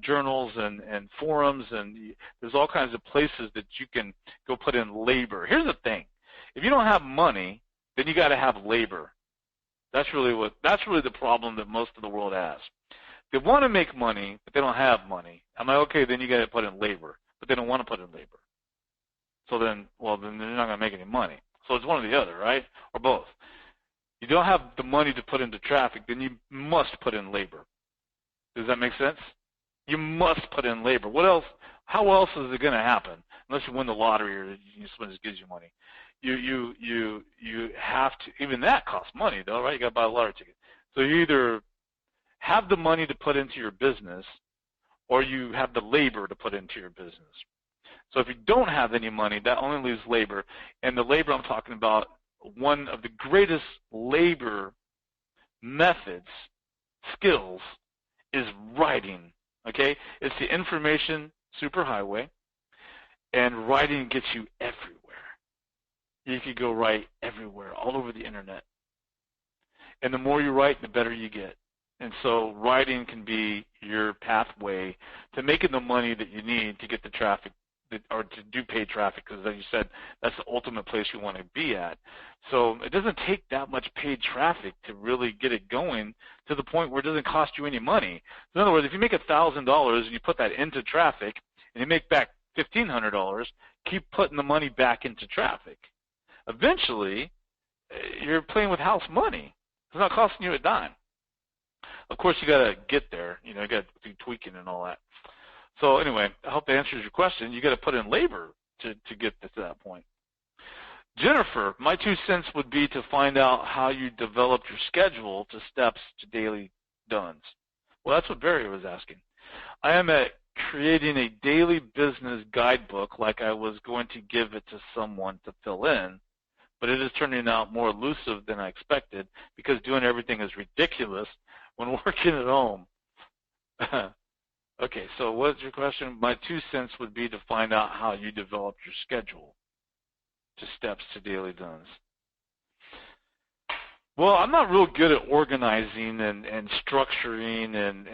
journals and forums, and there's all kinds of places that you can go put in labor. Here's the thing. If you don't have money, then you got to have labor. That's really the problem that most of the world has. They want to make money, but they don't have money. I'm like, okay, then you got to put in labor, but they don't want to put in labor. So then they're not going to make any money. So it's one or the other, right? Or both. You don't have the money to put into traffic, then you must put in labor. Does that make sense? You must put in labor. What else? How else is it going to happen? Unless you win the lottery or someone just gives you money. You have to, even that costs money though, right? You got to buy a lottery ticket. So you either have the money to put into your business, or you have the labor to put into your business. So if you don't have any money, that only leaves labor. And the labor I'm talking about, one of the greatest labor methods, skills, is writing. Okay? It's the information superhighway, and writing gets you everywhere. You could go write everywhere, all over the internet. And the more you write, the better you get. And so writing can be your pathway to making the money that you need to get the traffic, or to do paid traffic, because as you said, that's the ultimate place you want to be at. So it doesn't take that much paid traffic to really get it going to the point where it doesn't cost you any money. In other words, if you make $1,000 and you put that into traffic and you make back $1,500, keep putting the money back into traffic. Eventually, you're playing with house money. It's not costing you a dime. Of course, you got to get there. You got to do tweaking and all that. So anyway, I hope that answers your question. You got to put in labor to get to that point. Jennifer, my 2 cents would be to find out how you developed your schedule to steps to daily dones. Well, that's what Barry was asking. I am at creating a daily business guidebook like I was going to give it to someone to fill in, but it is turning out more elusive than I expected because doing everything is ridiculous when working at home. Okay, so what's your question? My 2 cents would be to find out how you develop your schedule to steps to daily dones. Well, I'm not real good at organizing and structuring and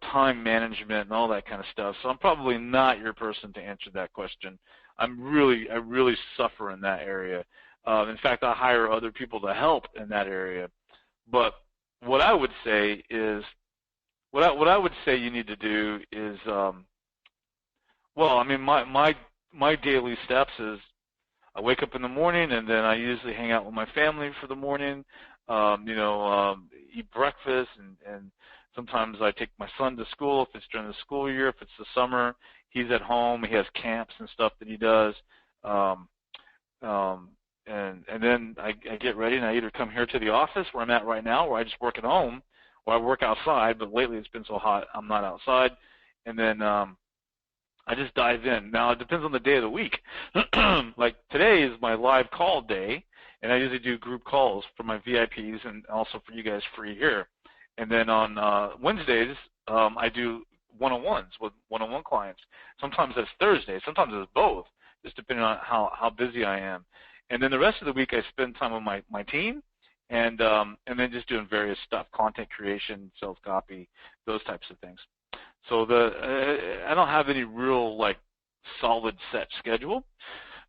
time management and all that kind of stuff, so I'm probably not your person to answer that question. I really suffer in that area. In fact, I hire other people to help in that area. But what I would say is, what I would say you need to do is, well, I mean, my daily steps is I wake up in the morning, and then I usually hang out with my family for the morning, eat breakfast, and sometimes I take my son to school if it's during the school year. If it's the summer, he's at home. He has camps and stuff that he does. And then I get ready, and I either come here to the office where I'm at right now, or I just work at home, or I work outside, but lately it's been so hot I'm not outside. And then I just dive in. Now, it depends on the day of the week. Like today is my live call day, and I usually do group calls for my VIPs and also for you guys free here. And then on Wednesdays, I do one-on-ones with one-on-one clients. Sometimes it's Thursday. Sometimes it's both, just depending on how busy I am. And then the rest of the week I spend time with my team, and then just doing various stuff, content creation, sales copy, those types of things. So I don't have any real solid set schedule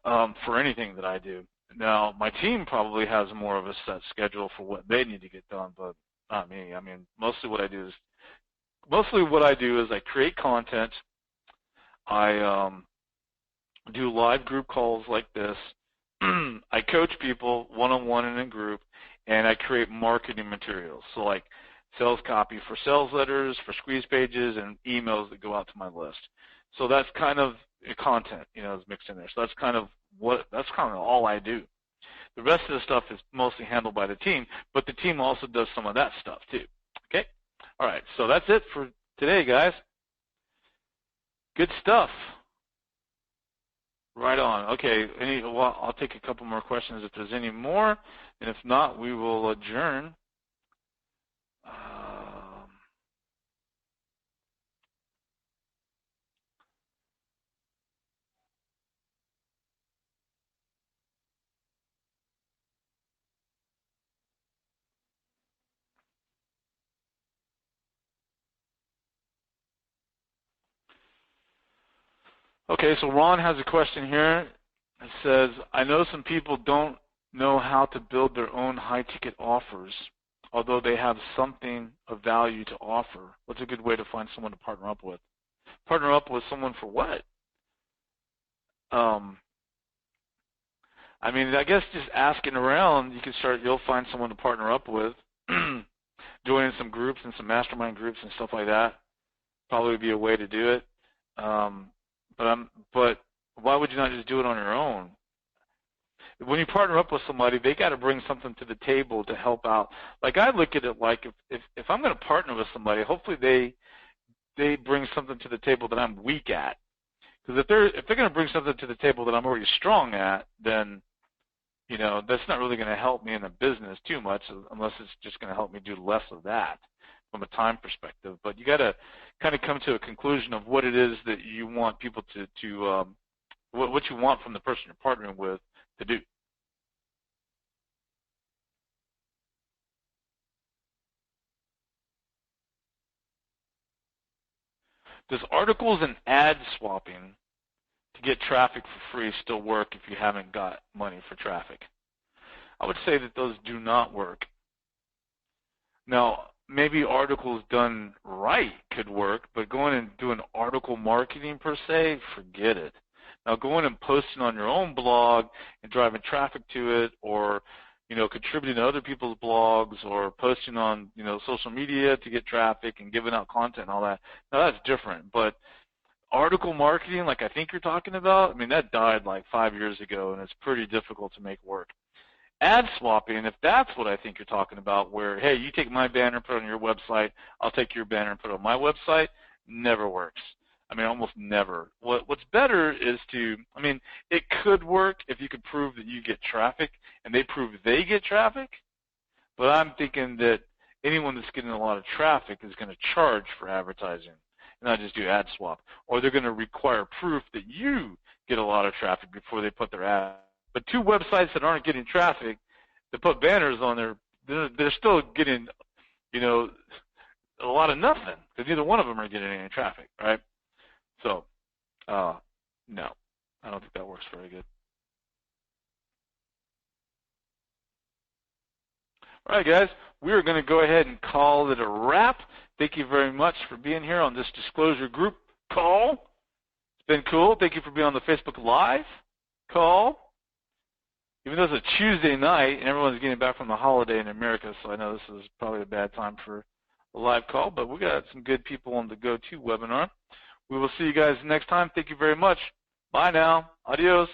for anything that I do. Now my team probably has more of a set schedule for what they need to get done, but not me. I mean, mostly what I do is I create content. I do live group calls like this. I coach people one-on-one and in group, and I create marketing materials. So like sales copy for sales letters, for squeeze pages, and emails that go out to my list. So that's kind of content, is mixed in there. So that's kind of all I do. The rest of the stuff is mostly handled by the team, but the team also does some of that stuff too. Okay? All right, so that's it for today, guys. Good stuff. Right on. Okay, well, I'll take a couple more questions if there's any more, and if not, we will adjourn. Okay, so Ron has a question here. It says, I know some people don't know how to build their own high-ticket offers, although they have something of value to offer. What's a good way to find someone to partner up with? Partner up with someone for what? I mean, I guess just asking around, you'll find someone to partner up with. Joining some groups and some mastermind groups and stuff like that probably be a way to do it. But why would you not just do it on your own? When you partner up with somebody, they got to bring something to the table to help out. Like I look at it like if I'm going to partner with somebody, hopefully they bring something to the table that I'm weak at. Because if they're going to bring something to the table that I'm already strong at, then that's not really going to help me in the business too much, unless it's just going to help me do less of that from a time perspective. But you got to kind of come to a conclusion of what it is that you want people to what you want from the person you're partnering with to do. Does articles and ad swapping to get traffic for free still work if you haven't got money for traffic? I would say that those do not work. Now, maybe articles done right could work, but going and doing article marketing per se, forget it. Now, going and posting on your own blog and driving traffic to it, or contributing to other people's blogs, or posting on social media to get traffic and giving out content and all that. Now, that's different. But article marketing, like I think you're talking about, I mean, that died like 5 years ago, and it's pretty difficult to make work. Ad swapping, if that's what I think you're talking about, where, hey, you take my banner and put it on your website, I'll take your banner and put it on my website, never works. I mean, almost never. What's better is it could work if you could prove that you get traffic and they prove they get traffic, but I'm thinking that anyone that's getting a lot of traffic is going to charge for advertising and not just do ad swap, or they're going to require proof that you get a lot of traffic before they put their ad. But two websites that aren't getting traffic, that put banners on there, they're still getting, a lot of nothing, because neither one of them are getting any traffic, right? So, no, I don't think that works very good. All right, guys, we are going to go ahead and call it a wrap. Thank you very much for being here on this disclosure group call. It's been cool. Thank you for being on the Facebook Live call. Even though it's a Tuesday night and everyone's getting back from the holiday in America, so I know this is probably a bad time for a live call, but we got some good people on the GoTo webinar. We will see you guys next time. Thank you very much. Bye now. Adios.